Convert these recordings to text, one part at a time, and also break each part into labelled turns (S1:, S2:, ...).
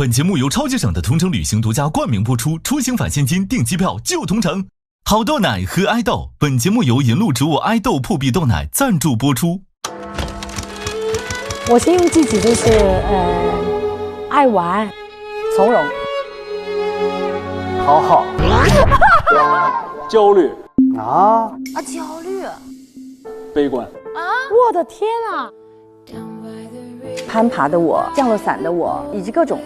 S1: 本节目由超级省的同程旅行独家冠名播出，出行返现金，订机票就同程。好豆奶和爱豆，本节目由银露植物爱豆破壁豆奶赞助播出。
S2: 我形容自己就是爱玩、
S3: 从容、讨好、焦虑
S4: 焦虑
S3: 悲观。
S2: 我的天啊！
S5: 攀爬的我，降落伞的我，以及各种，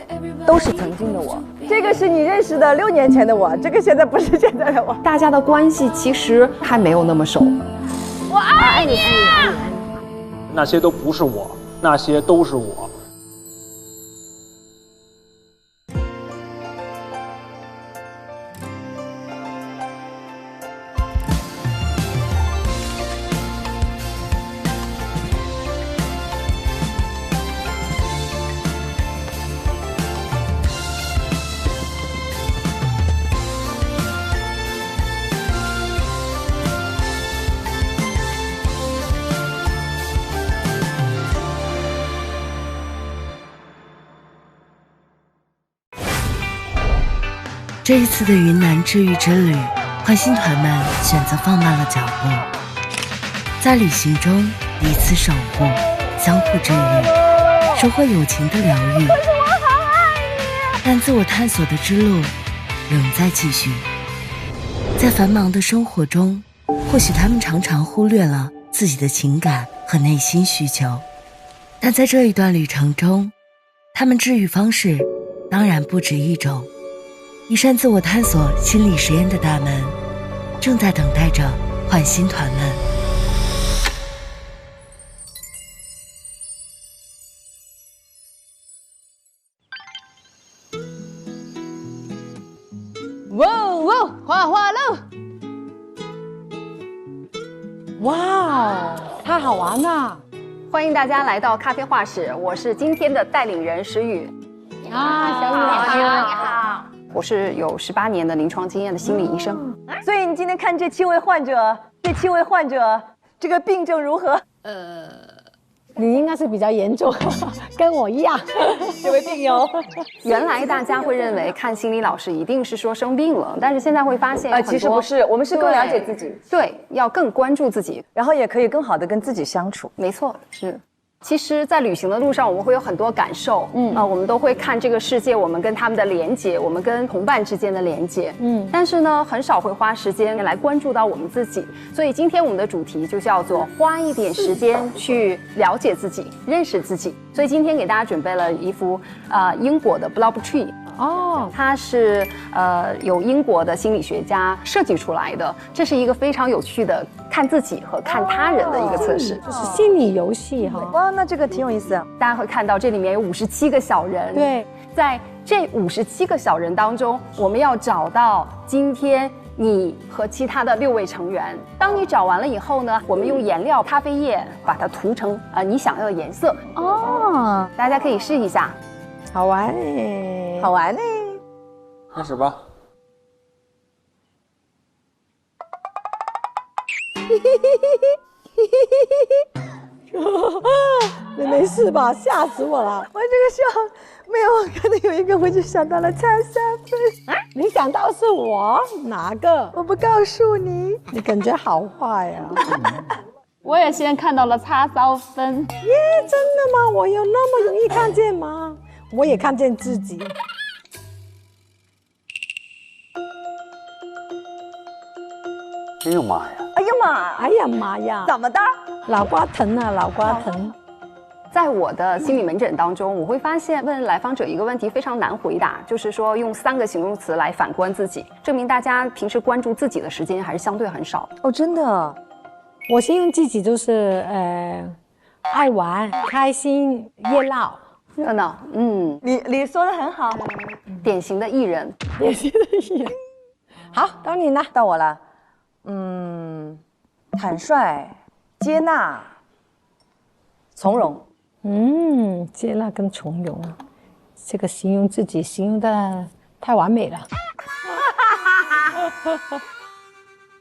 S5: 都是曾经的我。这个是你认识的6年前的我，这个现在不是现在的我。
S6: 大家的关系其实还没有那么熟。
S4: 我爱你，
S3: 那些都不是我，那些都是我。
S7: 这一次的云南治愈之旅，换心团们选择放慢了脚步，在旅行中彼此守护，相互治愈，收获友情的疗愈。但自我探索的之路仍在继续。在繁忙的生活中，或许他们常常忽略了自己的情感和内心需求，但在这一段旅程中，他们治愈方式当然不止一种。一扇自我探索心理实验的大门，正在等待着换心团们。
S4: 哇哇，花花喽！
S2: 哇，太好玩了！
S6: 欢迎大家来到咖啡画室，我是今天的带领人石宇。
S2: 小雨
S4: 你好。
S6: 我是有18年的临床经验的心理医生。
S5: 所以你今天看这7位患者，这个病症如何？
S2: 你应该是比较严重，跟我一样。
S5: 这位病友，
S6: 原来大家会认为看心理老师一定是说生病了，但是现在会发现
S5: 其实不是，我们是更了解自己，
S6: 对，要更关注自己，
S5: 然后也可以更好的跟自己相处。
S6: 没错，是。其实，在旅行的路上，我们会有很多感受，我们都会看这个世界，我们跟他们的连接，我们跟同伴之间的连接，但是呢，很少会花时间来关注到我们自己。所以今天我们的主题就叫做花一点时间去了解自己，认识自己。所以今天给大家准备了一幅英国的 Blob Tree。它是有英国的心理学家设计出来的，这是一个非常有趣的看自己和看他人的一个测试，
S2: 就是心理游戏哈。
S5: 哇，那这个挺有意思。
S6: 大家会看到这里面有57个小人，
S2: 对，
S6: 在这57个小人当中，我们要找到今天你和其他的6位成员。当你找完了以后呢，我们用颜料咖啡液把它涂成你想要的颜色。大家可以试一下。
S2: 好玩哎，
S5: 好玩哎！
S3: 开始吧。
S2: 你没事吧？吓死我了！
S5: 我这个笑，没有，我看到有一个我就想到了蔡三芬。
S2: 你想到是我哪个？
S5: 我不告诉你。
S2: 你感觉好坏呀！
S4: 我也先看到了叉烧分。
S2: 耶，真的吗？我有那么容易看见吗？我也看见自己。
S3: 哎呦妈呀！
S5: 哎呀妈！
S2: 哎呀妈呀！
S5: 怎么的？
S2: 脑瓜疼啊，脑瓜疼。
S6: 在我的心理门诊当中，我会发现问来访者一个问题非常难回答，就是说用3个形容词来反观自己，证明大家平时关注自己的时间还是相对很少。
S5: 哦，真的。
S2: 我形容自己就是爱玩、开心、热闹。
S6: 热闹，
S5: 你说的很好，
S6: 典型的艺人，
S2: 典型的艺人。好，到你了，
S5: 到我了。坦率、接纳、从容。
S2: 接纳跟从容，这个形容自己形容的太完美了。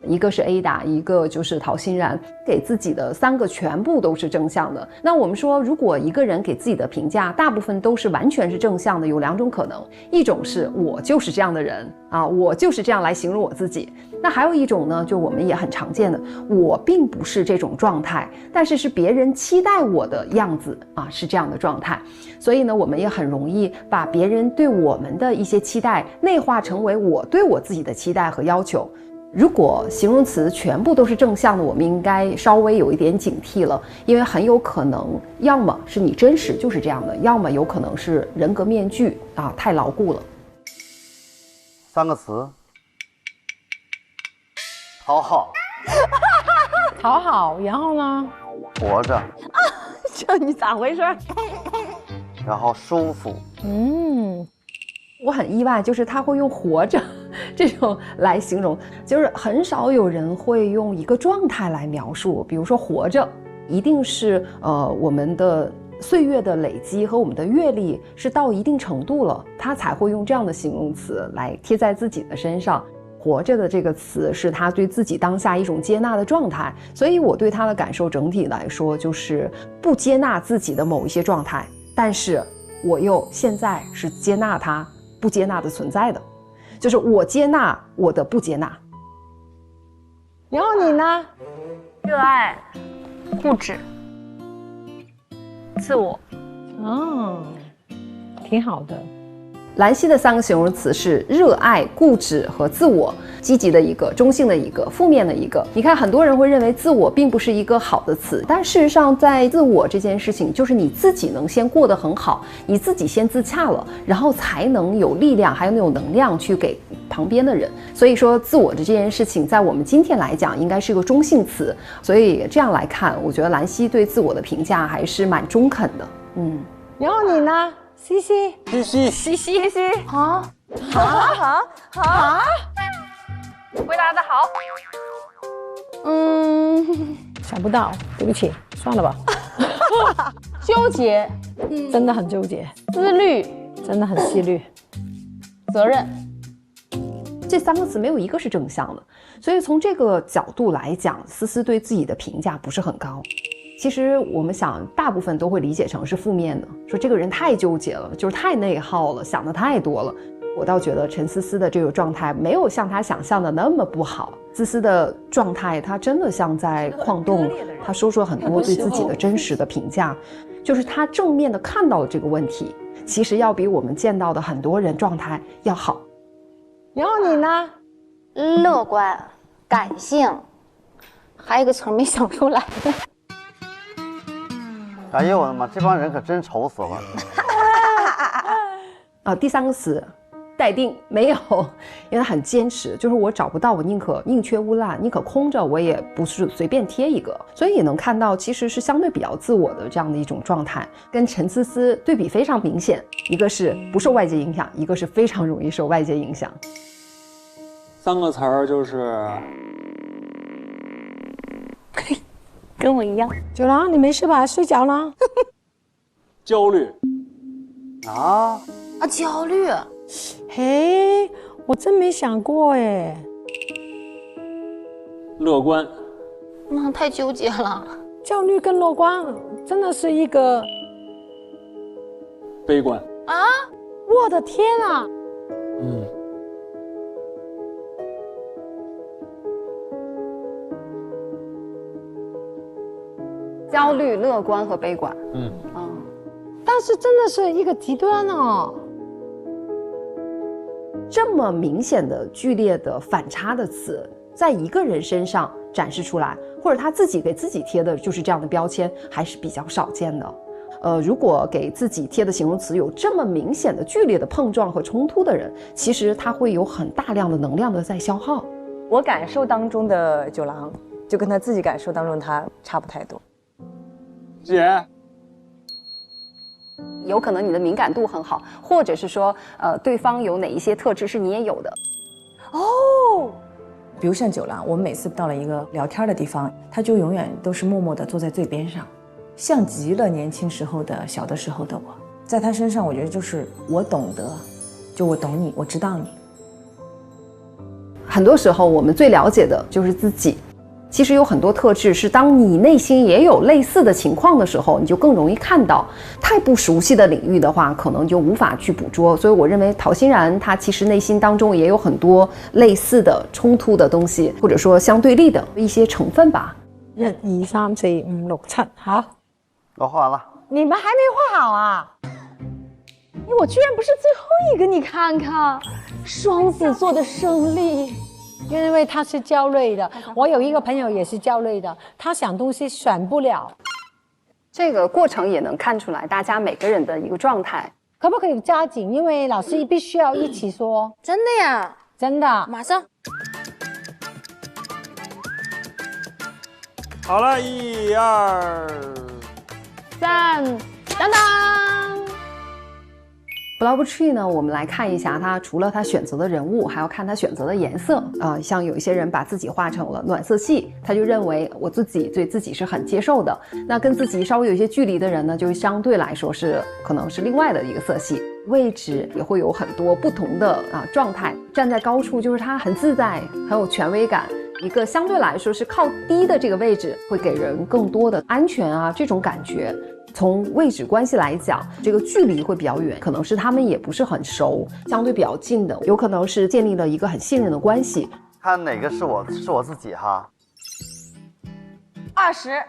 S6: 一个是 Ada， 一个就是陶欣然，给自己的3个全部都是正向的。那我们说，如果一个人给自己的评价大部分都是完全是正向的，有2种可能，一种是我就是这样的人啊，我就是这样来形容我自己。那还有一种呢，就我们也很常见的，我并不是这种状态，但是是别人期待我的样子啊，是这样的状态。所以呢，我们也很容易把别人对我们的一些期待内化成为我对我自己的期待和要求。如果形容词全部都是正向的，我们应该稍微有一点警惕了，因为很有可能要么是你真实就是这样的，要么有可能是人格面具啊，太牢固了。
S8: 3个词：讨好，
S2: 讨好，然后呢？
S8: 活着，
S5: 这你咋回事？
S8: 然后舒服。
S6: 我很意外，就是他会用活着这种来形容，就是很少有人会用一个状态来描述。比如说活着，一定是我们的岁月的累积和我们的阅历是到一定程度了，他才会用这样的形容词来贴在自己的身上。活着的这个词是他对自己当下一种接纳的状态，所以我对他的感受整体来说就是不接纳自己的某一些状态，但是我又现在是接纳他不接纳的存在的，就是我接纳我的不接纳。
S2: 然后你呢？
S4: 热爱、固执、自我。
S2: 挺好的。
S6: 兰溪的3个形容词是热爱、固执和自我，积极的一个，中性的一个，负面的一个。你看，很多人会认为自我并不是一个好的词，但事实上，在自我这件事情，就是你自己能先过得很好，你自己先自洽了，然后才能有力量，还有那种能量去给旁边的人。所以说，自我的这件事情，在我们今天来讲，应该是个中性词。所以这样来看，我觉得兰溪对自我的评价还是蛮中肯的。
S2: 然后你呢？西西，
S5: 好，
S4: 回答的好。
S2: 想不到，对不起，算了吧。
S4: 纠结、
S2: 真的很纠结，
S4: 自律、
S2: 真的很犀利。
S4: 责任。
S6: 这3个词没有一个是正向的，所以从这个角度来讲，思思对自己的评价不是很高。其实我们想，大部分都会理解成是负面的，说这个人太纠结了，就是太内耗了，想的太多了。我倒觉得陈思思的这个状态没有像她想象的那么不好。思思的状态，她真的像在矿洞，她说出了很多对自己的真实的评价，就是她正面的看到了这个问题，其实要比我们见到的很多人状态要好。
S2: 然后你呢？
S9: 乐观、感性，还有一个词儿没想出来。
S8: 哎呦我的妈，这帮人可真愁死了。
S6: 第3个词，待定，没有，因为他很坚持，就是我找不到，我宁可宁缺毋滥，宁可空着，我也不是随便贴一个。所以也能看到，其实是相对比较自我的这样的一种状态，跟陈思思对比非常明显。一个是不受外界影响，一个是非常容易受外界影响。
S3: 3个词儿就是
S9: 跟我一样。
S2: 九郎，你没事吧？睡着了？
S3: 焦虑
S8: 啊，
S9: 焦虑。
S2: 嘿，我真没想过哎。
S3: 乐观，
S9: 那太纠结了。
S2: 焦虑跟乐观真的是一个
S3: 悲观
S9: 啊！
S2: 我的天啊！
S6: 焦虑、乐观和悲观。
S2: 但是真的是一个极端哦。
S6: 这么明显的、剧烈的反差的词，在一个人身上展示出来，或者他自己给自己贴的就是这样的标签，还是比较少见的。如果给自己贴的形容词有这么明显的、剧烈的碰撞和冲突的人，其实他会有很大量的能量的在消耗。
S5: 我感受当中的九郎，就跟他自己感受当中他差不太多。
S3: 姐。
S6: 有可能你的敏感度很好，或者是说，对方有哪一些特质是你也有的。
S10: 哦，比如像九郎，我们每次到了一个聊天的地方，他就永远都是默默地坐在最边上，像极了年轻时候的小的时候的我。在他身上，我觉得就是我懂得，就我懂你，我知道你。
S6: 很多时候我们最了解的就是自己。其实有很多特质是当你内心也有类似的情况的时候，你就更容易看到。太不熟悉的领域的话，可能就无法去捕捉。所以我认为陶欣然她其实内心当中也有很多类似的冲突的东西，或者说相对立的一些成分吧。
S2: 1、2、3、4、5、6、7，好，
S8: 我画完了。
S5: 你们还没画好啊？
S4: 我居然不是最后一个，你看看，双子座的胜利。
S2: 因为他是焦虑的，我有一个朋友也是焦虑的，他想东西选不了。
S6: 这个过程也能看出来大家每个人的一个状态。
S2: 可不可以加紧？因为老师必须要一起说。
S9: 真的呀？
S2: 真的，
S9: 马上。
S3: 好了，1、2、
S4: 3，当当。
S6: Flower Tree 呢，我们来看一下它，除了它选择的人物，还要看它选择的颜色啊。像有一些人把自己画成了暖色系，他就认为我自己对自己是很接受的。那跟自己稍微有一些距离的人呢，就相对来说是可能是另外的一个色系。位置也会有很多不同的状态。站在高处就是他很自在，很有权威感。一个相对来说是靠低的这个位置，会给人更多的安全这种感觉。从位置关系来讲，这个距离会比较远，可能是他们也不是很熟，相对比较近的，有可能是建立了一个很信任的关系。
S8: 看哪个是我自己哈。
S5: 20，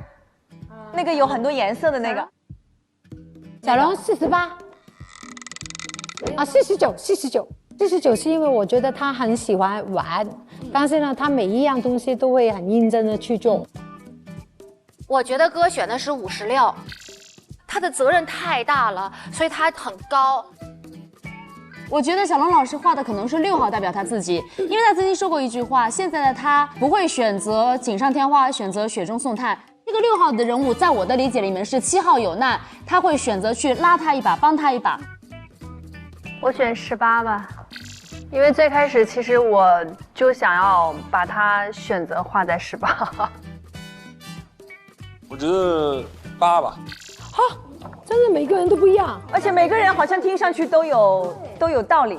S5: 那个有很多颜色的那个。
S2: 小龙48。49是因为我觉得他很喜欢玩，但是呢，他每一样东西都会很认真的去做。
S9: 我觉得哥选的是56，他的责任太大了，所以他很高。
S4: 我觉得小龙老师画的可能是6号，代表他自己，因为他曾经说过一句话，现在的他不会选择锦上添花，选择雪中送炭。这个6号的人物，在我的理解里面是7号有难，他会选择去拉他一把，帮他一把。
S11: 我选18吧，因为最开始其实我就想要把它选择画在18。
S3: 我觉得8吧。
S2: 真的每个人都不一样，
S5: 而且每个人好像听上去都有道理。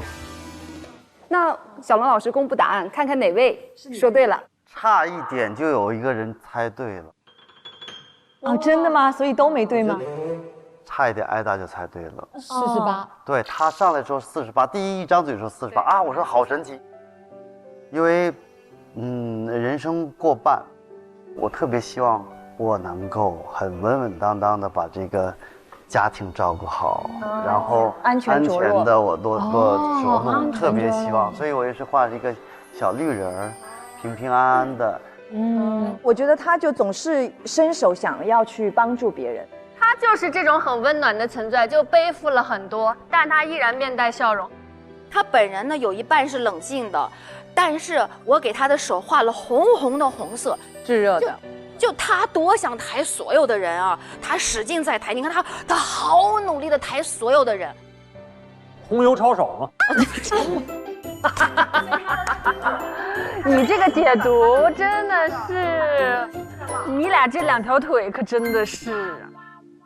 S6: 那小龙老师公布答案，看看哪位说对了。
S8: 差一点就有一个人猜对了。
S5: 哦，真的吗？所以都没对吗？
S8: 差一点艾达就猜对了
S2: ，48。
S8: 对，他上来说48，第一张嘴说48啊，我说好神奇。因为人生过半，我特别希望我能够很稳稳当当的把这个家庭照顾好，然后安全的我多着陆，特别希望，所以我也是画一个小绿人儿，平平安安的。
S5: 我觉得他就总是伸手想要去帮助别人。
S11: 他就是这种很温暖的存在，就背负了很多，但他依然面带笑容。
S9: 他本人呢，有一半是冷静的，但是我给他的手画了红红的红色，
S5: 炙热的。
S9: 就他多想抬所有的人啊，他使劲在抬，你看他好努力的抬所有的人。
S3: 红油抄手吗？
S11: 你这个解读真的是，你俩这2条腿可真的是。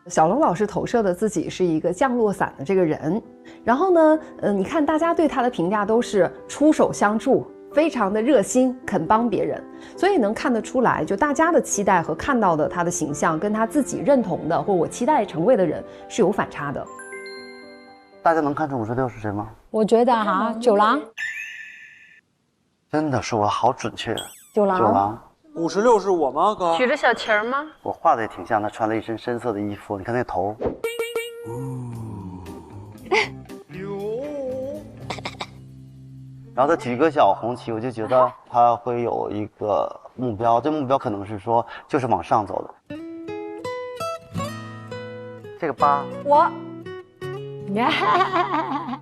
S6: 小龙老师投射的自己是一个降落伞的这个人，然后呢，你看大家对他的评价都是出手相助，非常的热心，肯帮别人，所以能看得出来，就大家的期待和看到的他的形象，跟他自己认同的或我期待成为的人是有反差的。
S8: 大家能看出56是谁吗？
S2: 我觉得九郎。
S8: 真的说我好准确。
S2: 九郎。
S3: 56是我吗，哥？
S11: 举着小旗儿吗？
S8: 我画的也挺像，他穿了一身深色的衣服，你看那头。然后他举一个小红旗，我就觉得他会有一个目标，这目标可能是说就是往上走的。这个8，
S5: 我。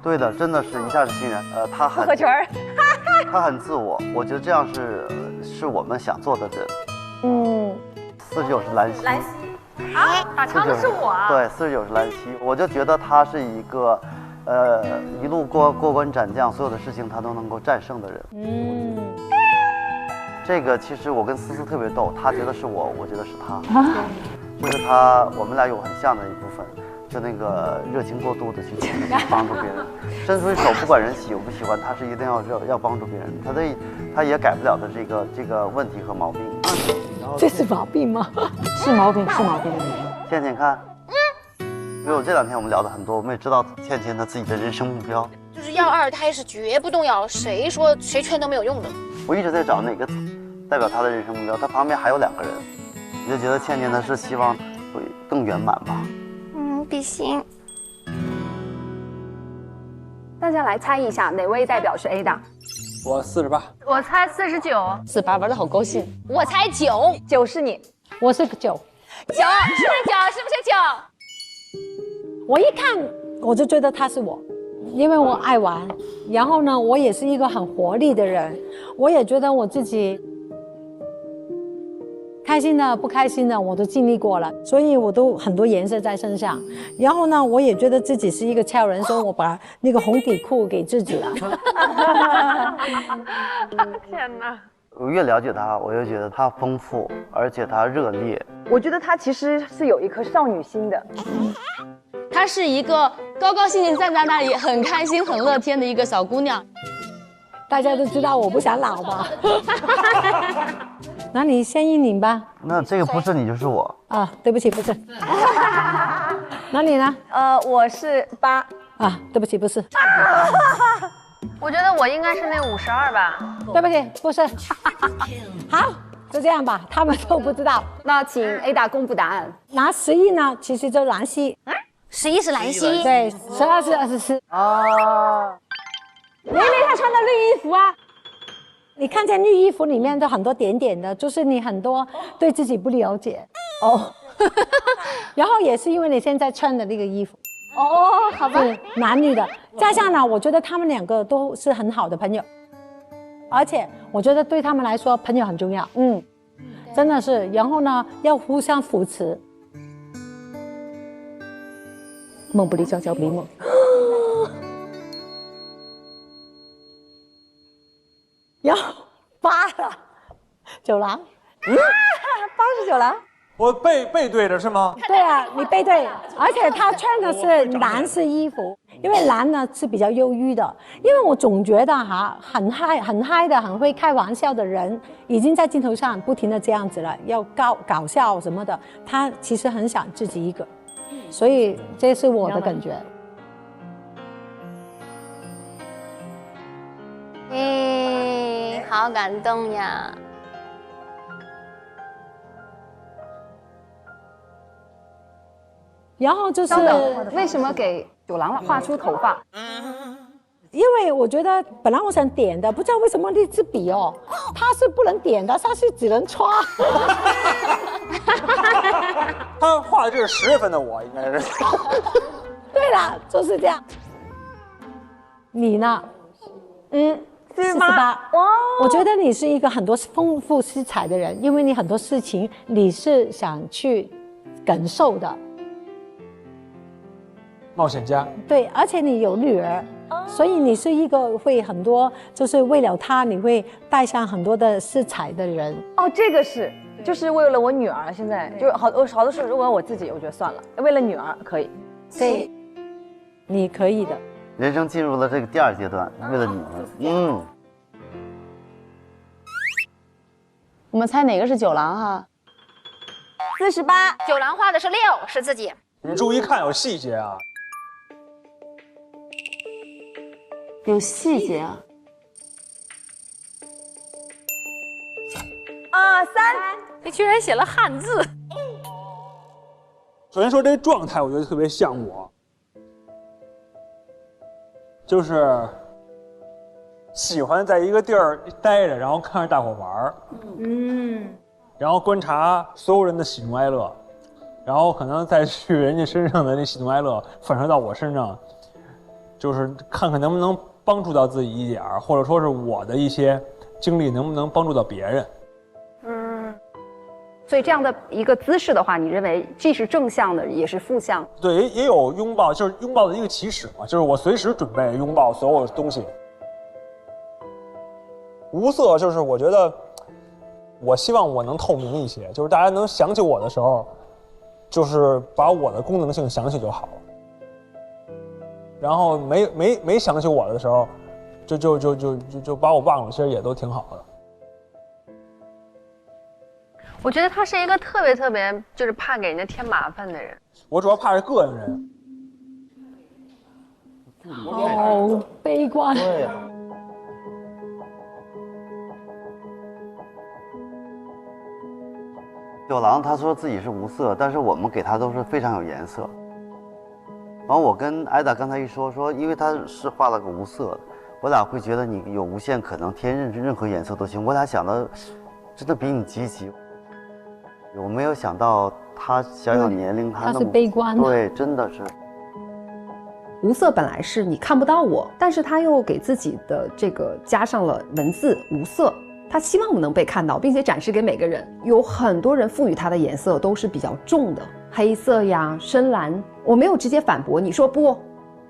S8: 对的，真的是一下子欣然。他很
S5: 不合群儿。
S8: 他很自我，我觉得这样是我们想做的人。49是兰溪。
S11: 兰溪啊，打枪的是我啊。
S8: 对，49是兰溪，我就觉得他是一个，一路过关斩将，所有的事情他都能够战胜的人。这个其实我跟思思特别逗，他觉得是我，我觉得是他，就是我们俩有很像的一部分。就那个热情过度的去帮助别人，伸出手，不管人喜不喜欢，他是一定要帮助别人，他也改不了的这个问题和毛病。
S2: 这是毛病吗？
S4: 是毛病，是毛病。
S8: 倩倩看，因为我这2天我们聊的很多，我们也知道倩倩她自己的人生目标，
S9: 就是要2胎是绝不动摇，谁说谁劝都没有用的。
S8: 我一直在找哪个代表她的人生目标，她旁边还有2个人，我就觉得倩倩她是希望会更圆满吧。
S9: 比心。
S6: 大家来猜一下，哪位代表是 Ada？
S3: 我48，
S11: 我猜49。
S4: 48玩的好高兴。
S9: 我猜9，
S6: 9是你，
S2: 我是9，
S9: 是不是9？是不是9？
S2: 我一看我就觉得他是我，因为我爱玩，然后呢，我也是一个很活力的人，我也觉得我自己开心的、不开心的我都经历过了，所以我都很多颜色在身上。然后呢，我也觉得自己是一个超人，所以我把那个红底裤给自己了。
S11: 天哪！
S8: 我越了解她，我越觉得她丰富，而且她热烈。
S5: 我觉得她其实是有一颗少女心的。
S4: 她是一个高高兴兴站在那里，很开心、很乐天的一个小姑娘。
S2: 大家都知道我不想老吧？那你先一领吧。
S8: 那这个不是你就是我
S2: 啊，对不起，不是。那你呢？
S5: 我是8。
S2: 啊，对不起，不是。
S11: 我觉得我应该是那52吧。
S2: 对不起，不是。好，就这样吧，他们都不知道。
S6: 那请 Ada 公布答案。
S2: 拿11呢，其实就是兰溪。
S9: 11是兰溪，
S2: 对，12是24。
S8: 啊。
S2: 因为他穿的绿衣服啊，你看见绿衣服里面的很多点点的，就是你很多对自己不了解哦。然后也是因为你现在穿的那个衣服
S4: 哦，好吧，
S2: 是男女的。加上呢，我觉得他们2个都是很好的朋友，而且我觉得对他们来说，朋友很重要。真的是。然后呢，要互相扶持。梦不离朝，朝不离梦。要8了，9郎。
S5: 8是9郎。
S3: 我背对着是吗？
S2: 对啊，你背对，而且他穿的是蓝色衣服，因为蓝呢是比较忧郁的。因为我总觉得很嗨的、很会开玩笑的人，已经在镜头上不停的这样子了，要搞笑什么的，他其实很想自己一个，所以这是我的感觉。
S9: 好感动呀！
S2: 然后就是
S6: 为什么给9郎画出头发？
S2: 因为我觉得本来我想点的，不知道为什么那支笔哦，它是不能点的，它是只能刷。
S3: 他画的这是10月份的我，应该是。
S2: 对了，就是这样。你呢？48。哇，我觉得你是一个很多丰富色彩的人，因为你很多事情你是想去感受的。
S3: 冒险家。
S2: 对，而且你有女儿，所以你是一个会很多，就是为了她，你会带上很多的色彩的人。
S5: 哦，这个是，就是为了我女儿，现在就好多事，如果我自己，我觉得算了，为了女儿可以。
S2: 对，你可以的。
S8: 人生进入了这个第2阶段，为了女儿。
S4: 我们猜哪个是9郎哈
S5: ？48。
S9: 9郎画的是6，是自己。
S3: 你注意看，有细节啊。
S4: 有细节啊。
S5: 3。
S9: 你居然写了汉字。
S3: 首先说这状态，我觉得特别像我，就是喜欢在一个地儿待着，然后看着大伙玩儿，然后观察所有人的喜怒哀乐，然后可能再去人家身上的那喜怒哀乐反射到我身上，就是看看能不能帮助到自己一点儿，或者说是我的一些经历能不能帮助到别人。
S6: 所以这样的一个姿势的话，你认为既是正向的，也是负向？
S3: 对，也有拥抱，就是拥抱的一个起始嘛，就是我随时准备拥抱所有东西。无色就是我觉得，我希望我能透明一些，就是大家能想起我的时候，就是把我的功能性想起就好了。然后没想起我的时候，就把我忘了，其实也都挺好的。
S11: 我觉得他是一个特别就是怕给人家添麻烦的人。
S3: 我主要怕是膈应人。
S2: 好悲观。
S8: 对呀。九郎他说自己是无色，但是我们给他都是非常有颜色。然后我跟艾达刚才一说，因为他是画了个无色的，我俩会觉得你有无限可能，添任何颜色都行。我俩想的真的比你积极。我没有想到他小年龄他
S2: 是悲观的，
S8: 对，真的是。
S6: 无色本来是你看不到我，但是他又给自己的这个加上了文字无色。他希望能被看到，并且展示给每个人。有很多人赋予它的颜色都是比较重的，黑色呀、深蓝。我没有直接反驳你说不，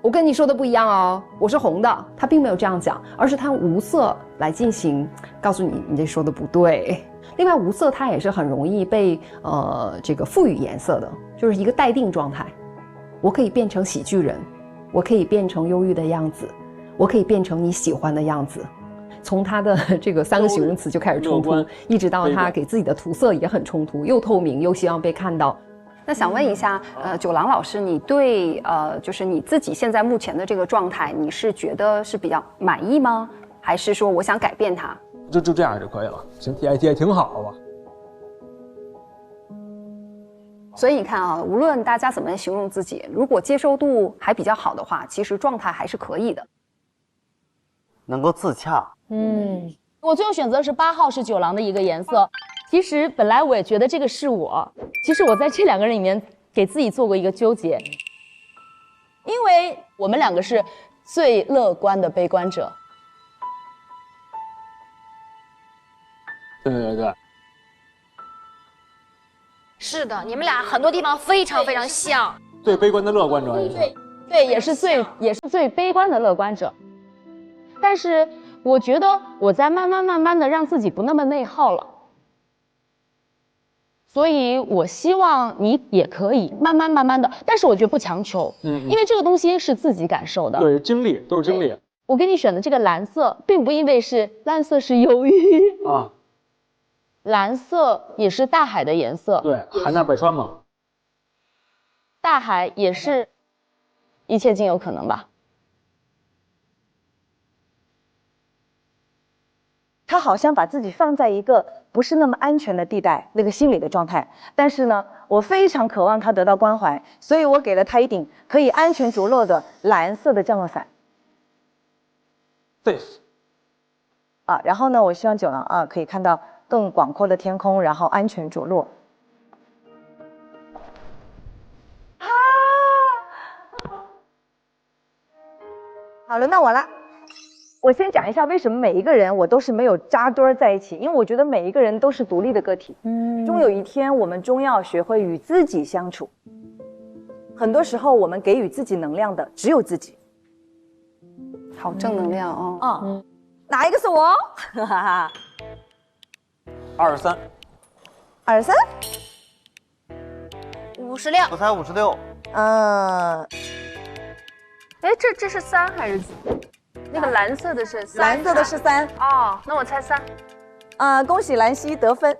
S6: 我跟你说的不一样哦，我是红的。他并没有这样讲，而是他无色来进行告诉你，你这说的不对。另外，无色它也是很容易被这个赋予颜色的，就是一个待定状态。我可以变成喜剧人，我可以变成忧郁的样子，我可以变成你喜欢的样子。从他的这个3个形容词就开始冲突，一直到他给自己的涂色也很冲突，又透明又希望被看到。那想问一下，九郎老师，你对就是你自己现在目前的这个状态，你是觉得是比较满意吗？还是说我想改变它？
S3: 就这样就可以了，行，也挺好吧。
S6: 所以你看啊，无论大家怎么形容自己，如果接受度还比较好的话，其实状态还是可以的，
S8: 能够自洽。
S4: 我最后选择是8号，是九郎的一个颜色。其实本来我也觉得这个是我，其实我在这2个人里面给自己做过一个纠结，因为我们2个是最乐观的悲观者。
S3: 对，
S9: 是的，你们俩很多地方非常像。
S3: 最悲观的乐观者。
S4: 对，也是最悲观的乐观者。但是我觉得我在慢慢的让自己不那么内耗了，所以我希望你也可以慢慢的，但是我觉得不强求，因为这个东西是自己感受的。
S3: 对，经历都是经历。
S4: 我给你选的这个蓝色，并不因为是蓝色是忧郁啊，蓝色也是大海的颜色。
S3: 对，海纳百川嘛。
S4: 大海也是一切尽有可能吧。
S5: 他好像把自己放在一个不是那么安全的地带，那个心理的状态。但是呢，我非常渴望他得到关怀，所以我给了他一顶可以安全着陆的蓝色的降落伞。
S3: 对。
S5: 然后呢，我希望九郎可以看到更广阔的天空，然后安全着陆。好，轮到我了。我先讲一下为什么每一个人我都是没有扎堆在一起，因为我觉得每一个人都是独立的个体。终有一天我们终要学会与自己相处。很多时候我们给予自己能量的只有自己。
S6: 好正能量哦。
S5: 哪一个是我
S3: ？23。
S5: 23。
S9: 56。
S8: 我猜56。
S11: 这是3还是几？那个蓝色的是3，
S5: 蓝色的是3。
S11: 哦，那我猜3。
S5: 恭喜兰溪得分，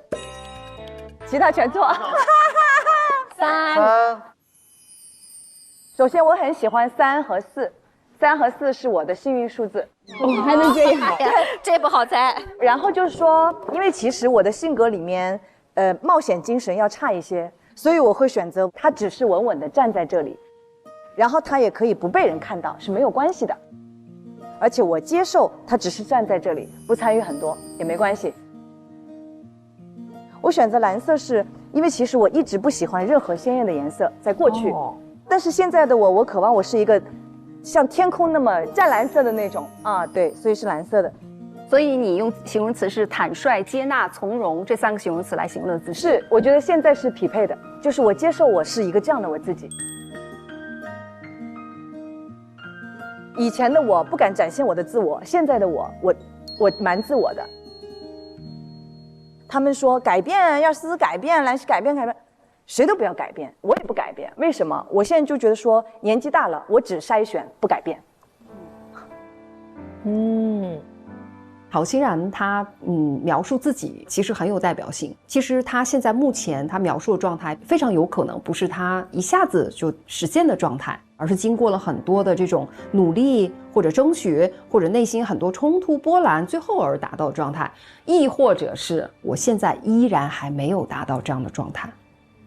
S5: 其他全错。3。首先我很喜欢3和4，3和4是我的幸运数字。
S2: 还能这样？
S9: 这不好猜。
S5: 然后就是说，因为其实我的性格里面，冒险精神要差一些，所以我会选择他只是稳稳的站在这里，然后他也可以不被人看到，是没有关系的。而且我接受他只是站在这里，不参与很多也没关系。我选择蓝色是因为其实我一直不喜欢任何鲜艳的颜色，在过去，但是现在的我渴望我是一个像天空那么湛蓝色的那种对，所以是蓝色的。
S6: 所以你用形容词是坦率、接纳、从容这3个形容词来形容自己。
S5: 是，我觉得现在是匹配的，就是我接受我是一个这样的我自己。以前的我不敢展现我的自我，现在的我蛮自我的。他们说改变要改变，来改变，谁都不要改变，我也不改变。为什么？我现在就觉得说年纪大了，我只筛选不改变。
S12: 郝欣然他描述自己其实很有代表性。其实他现在目前他描述的状态非常有可能不是他一下子就实现的状态，而是经过了很多的这种努力或者争取，或者内心很多冲突波澜，最后而达到的状态。亦或者是我现在依然还没有达到这样的状态，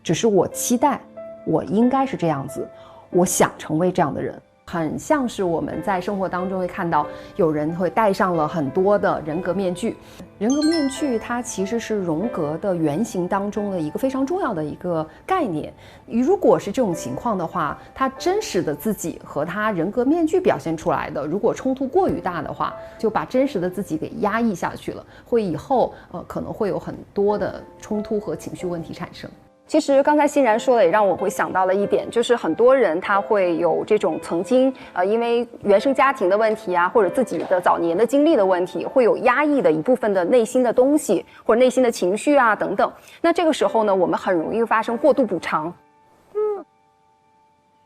S12: 只是我期待我应该是这样子，我想成为这样的人。很像是我们在生活当中会看到有人会戴上了很多的人格面具，人格面具它其实是荣格的原型当中的一个非常重要的一个概念。如果是这种情况的话，他真实的自己和他人格面具表现出来的如果冲突过于大的话，就把真实的自己给压抑下去了，会以后可能会有很多的冲突和情绪问题产生。
S6: 其实刚才欣然说的也让我会想到了一点，就是很多人他会有这种曾经因为原生家庭的问题啊，或者自己的早年的经历的问题，会有压抑的一部分的内心的东西，或者内心的情绪啊等等。那这个时候呢，我们很容易发生过度补偿。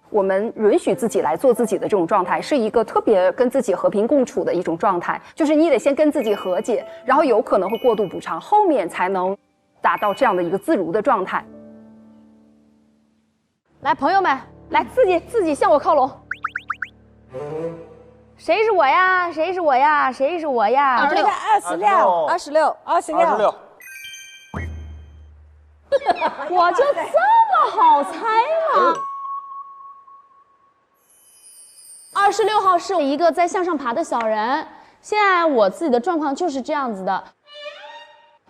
S6: 我们允许自己来做自己的这种状态，是一个特别跟自己和平共处的一种状态，就是你得先跟自己和解，然后有可能会过度补偿，后面才能达到这样的一个自如的状态。
S4: 来，朋友们，来自己向我靠拢。谁是我呀？谁是我呀？谁是我呀？
S2: 我觉得26。
S4: 我就这么好猜吗？26号是一个在向上爬的小人。现在我自己的状况就是这样子的。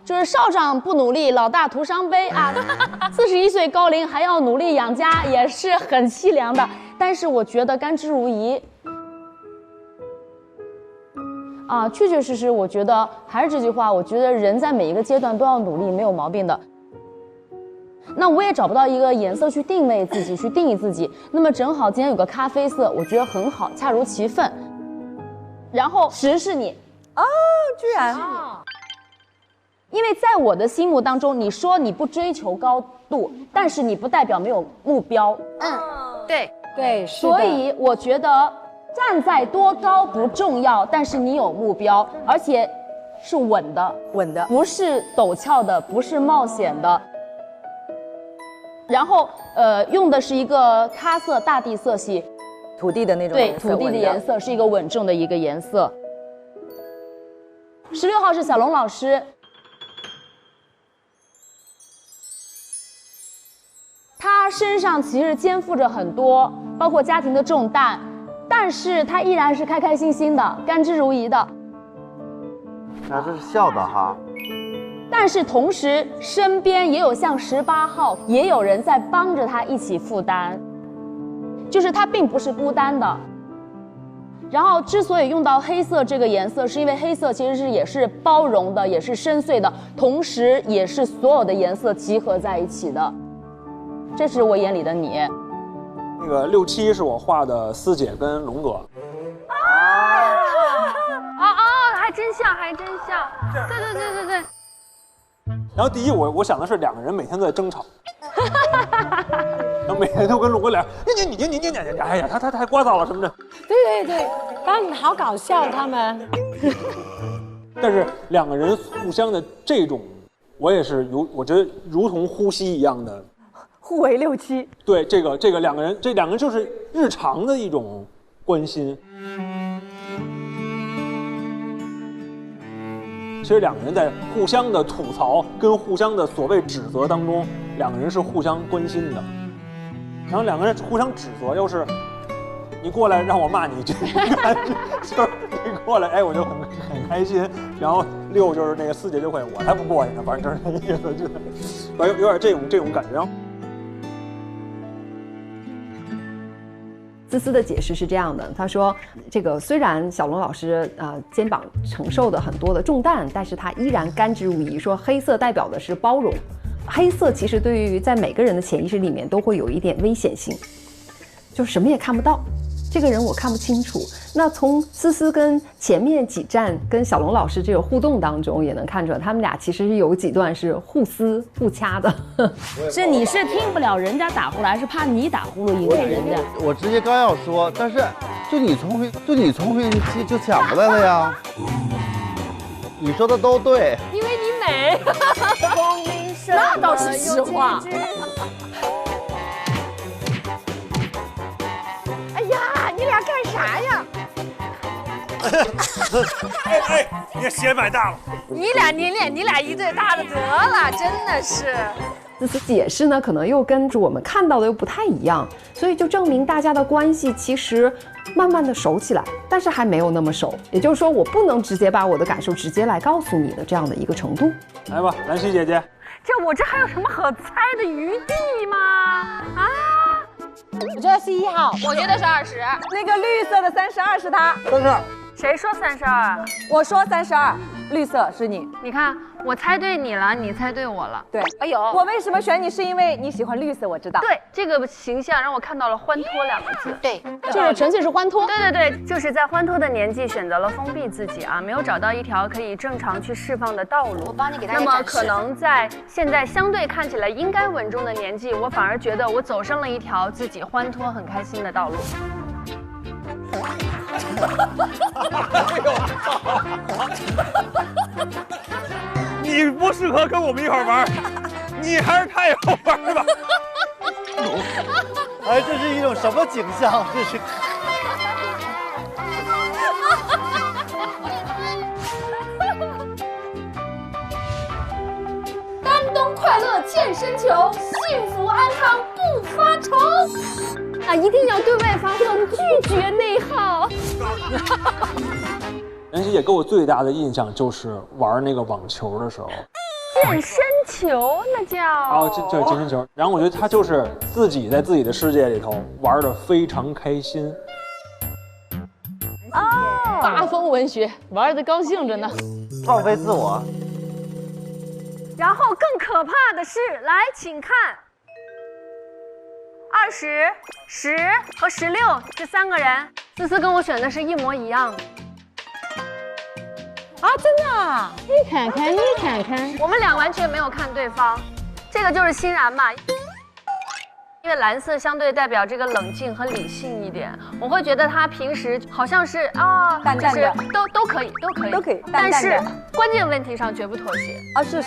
S4: 就是少长不努力，老大徒伤悲啊！41岁高龄还要努力养家，也是很凄凉的。但是我觉得甘之如饴啊，确确实实，我觉得还是这句话，我觉得人在每一个阶段都要努力，没有毛病的。那我也找不到一个颜色去定位自己，去定义自己。那么正好今天有个咖啡色，我觉得很好，恰如其分。然后10是你
S5: 哦，居然。
S4: 因为在我的心目当中，你说你不追求高度，但是你不代表没有目标。
S9: 对，
S4: 所以我觉得站在多高不重要，但是你有目标，而且是稳的，不是陡峭的，不是冒险的。然后用的是一个咖色大地色系，
S5: 土地的那种
S4: 颜色，对，土地的颜色是一个稳重的一个颜色。16号是小龙老师。他身上其实肩负着很多，包括家庭的重担，但是他依然是开开心心的，甘之如饴的。
S8: 那这是笑的哈。
S4: 但是同时，身边也有像18号，也有人在帮着他一起负担，就是他并不是孤单的。然后，之所以用到黑色这个颜色，是因为黑色其实也是包容的，也是深邃的，同时也是所有的颜色集合在一起的。这是我眼里的你。
S3: 那个6、7是我画的四姐跟龙哥。
S11: 还真像，对。
S3: 然后第一，我想的是两个人每天都在争吵，然后每天都跟龙哥俩，你，哎呀，他太聒噪了什么的。
S2: 对，他们好搞笑他们。
S3: 但是两个人互相的这种，我也是我觉得如同呼吸一样的。
S5: 互为6、7，
S3: 对，这个两个人，这两个人就是日常的一种关心。其实两个人在互相的吐槽跟互相的所谓指责当中，两个人是互相关心的。然后两个人互相指责，要是你过来让我骂你一句，就是你过来，哎，我就很开心。然后6就是那个4姐就会，我才不过去呢，反正就是那意思，就反正有点这种感觉。
S12: 思思的解释是这样的，他说这个虽然小龙老师肩膀承受的很多的重担，但是他依然甘之如饴，说黑色代表的是包容。黑色其实对于在每个人的潜意识里面都会有一点危险性，就什么也看不到，这个人我看不清楚。那从思思跟前面几站跟小龙老师这个互动当中，也能看出来他们俩其实有几段是互撕互掐的。
S4: 是你是听不了人家打呼噜，还是怕你打呼噜影响人家？
S8: 我直接刚要说，但是就你从回就抢过来了呀。你说的都对，
S11: 因为你美。
S4: 那倒是实话。
S11: 哎呀，你俩干啥呀？
S3: 哎，你鞋买大了。
S11: 你俩一对大的得了，真的是。
S12: 思思解释呢，可能又跟我们看到的又不太一样，所以就证明大家的关系其实慢慢的熟起来，但是还没有那么熟。也就是说，我不能直接把我的感受直接来告诉你的这样的一个程度。
S3: 来吧，兰溪姐姐。
S11: 我这还有什么可猜的余地吗？啊？
S2: 我觉得是1号，
S9: 我觉得是20。
S5: 那个绿色的32是他。
S3: 32。
S11: 谁说32？
S5: 我说32，绿色是你。
S11: 你看，我猜对你了，你猜对我了。
S5: 对，
S9: 哎呦，
S5: 我为什么选你？是因为你喜欢绿色，我知道。
S11: 对，这个形象让我看到了欢脱2个字。
S9: 对，
S4: 就是纯粹是欢脱。
S11: 对，就是在欢脱的年纪选择了封闭自己啊，没有找到一条可以正常去释放的道路。
S9: 我帮你给大家
S11: 那么可能在现在相对看起来应该稳重的年纪，我反而觉得我走上了一条自己欢脱很开心的道路。
S3: 你不适合跟我们一块玩，你还是太好玩吧。
S8: 哎，这是一种什么景象？这是。
S13: 丹东快乐健身球，幸福安康不发愁。啊，一定要对外发声，拒绝内耗。
S3: 兰溪姐给我最大的印象就是玩那个网球的时候。
S11: 健身球那叫
S3: 这是健身球。然后我觉得她就是自己在自己的世界里头玩得非常开心。
S4: 发疯文学，玩得高兴着呢。
S8: 放飞自我。
S11: 然后更可怕的是，来，请看，20、10和16这3个人，思思跟我选的是一模一样的。
S2: 啊，真的啊！
S4: 你看看，
S11: 我们俩完全没有看对方，这个就是欣然嘛。因为蓝色相对代表这个冷静和理性一点，我会觉得他平时好像是
S5: 淡淡的，
S11: 都可以，但是关键问题上绝不妥协
S5: 啊，是，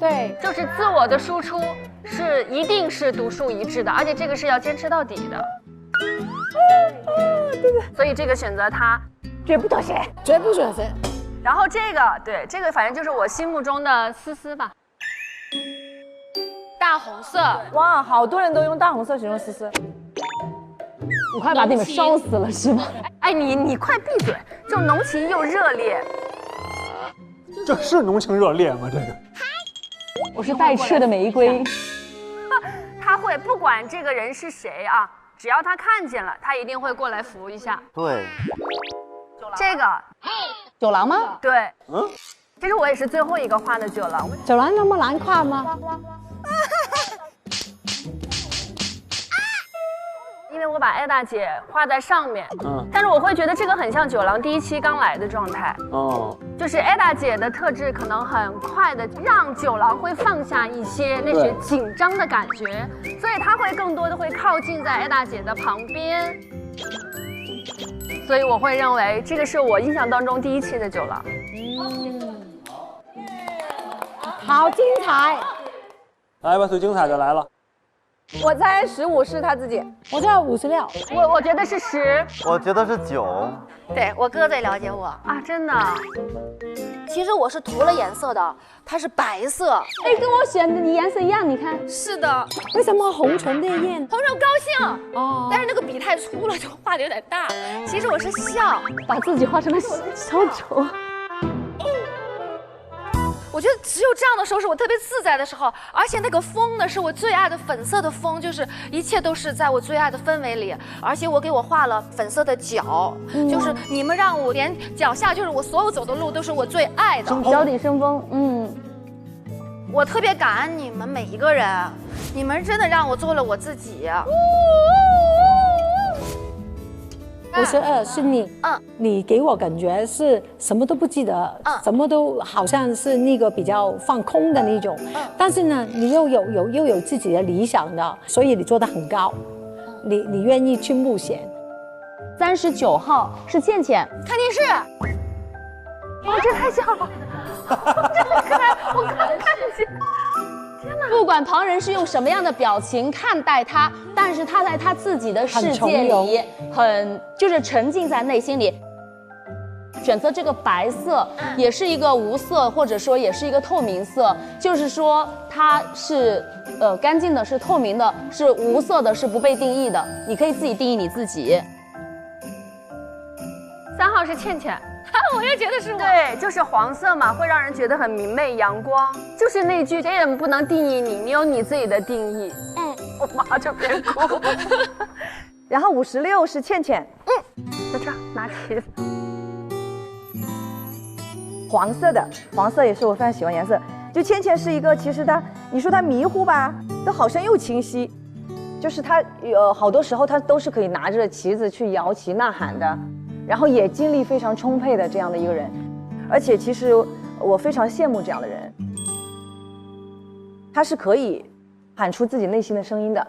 S5: 对，
S11: 就是自我的输出是一定是独树一帜的，而且这个是要坚持到底的。所以这个选择他
S5: 绝不妥协，
S2: 绝不妥协。
S11: 然后这个反正就是我心目中的思思吧。
S9: 大红色，
S5: 哇，好多人都用大红色形容思思。
S4: 你快把你们烧死了是吗？
S11: 哎，你快闭嘴！就浓情又热烈，
S3: 这是浓情热烈吗？这个，
S4: 我是带刺的玫瑰。
S11: 他会不管这个人是谁啊，只要他看见了，他一定会过来扶一下。
S8: 对，
S11: 这个
S4: 9郎吗？
S11: 对，其实我也是最后一个画的9郎。
S2: 9郎那么难画吗？
S11: 因为我把艾大姐画在上面，但是我会觉得这个很像9郎第1期刚来的状态，就是艾大姐的特质可能很快的让9郎会放下一些那些紧张的感觉，所以他会更多的会靠近在艾大姐的旁边，所以我会认为这个是我印象当中第1期的9郎。
S2: 好精彩！
S3: 来吧，最精彩的来了。
S5: 我猜15是他自己，
S2: 我觉得56，
S11: 我觉得是10，
S8: 我觉得是9。
S9: 对，我哥最了解我
S11: 啊，真的。
S9: 其实我是涂了颜色的，它是白色。
S4: 哎，跟我选的你颜色一样，你看。
S9: 是的。
S2: 为什么红唇烈焰？
S9: 红唇高兴哦，但是那个笔太粗了，就画的有点大。其实我是笑，
S4: 把自己画成了小丑。
S9: 我觉得只有这样的时候是我特别自在的时候，而且那个风呢是我最爱的粉色的风，就是一切都是在我最爱的氛围里，而且我给我画了粉色的脚，就是你们让我连脚下就是我所有走的路都是我最爱的，
S4: 脚底生风，
S9: 我特别感恩你们每一个人，你们真的让我做了我自己。
S2: 52是你，你给我感觉是什么都不记得，什么都好像是那个比较放空的那种，但是呢，你又有自己的理想的，所以你做得很高，你愿意去冒险。
S4: 39号是倩倩，
S9: 看电视。哇，这太像了，这么可爱，我看见。
S4: 不管旁人是用什么样的表情看待他，但是他在他自己的世界里就是沉浸在内心里。选择这个白色也是一个无色，或者说也是一个透明色，就是说它是干净的，是透明的，是无色的，是不被定义的，你可以自己定义你自己。
S11: 3号是倩倩。
S9: 我也觉得是我，
S11: 对，就是黄色嘛，会让人觉得很明媚阳光。就是那句谁也不能定义你，你有你自己的定义。我马上别哭。
S5: 然后56是倩倩，
S11: 在这儿拿旗子，
S5: 黄色的，黄色也是我非常喜欢颜色。就倩倩是一个，其实她，你说她迷糊吧，都好像又清晰，就是她好多时候她都是可以拿着旗子去摇旗呐喊的。然后也精力非常充沛的这样的一个人，而且其实我非常羡慕这样的人，他是可以喊出自己内心的声音的。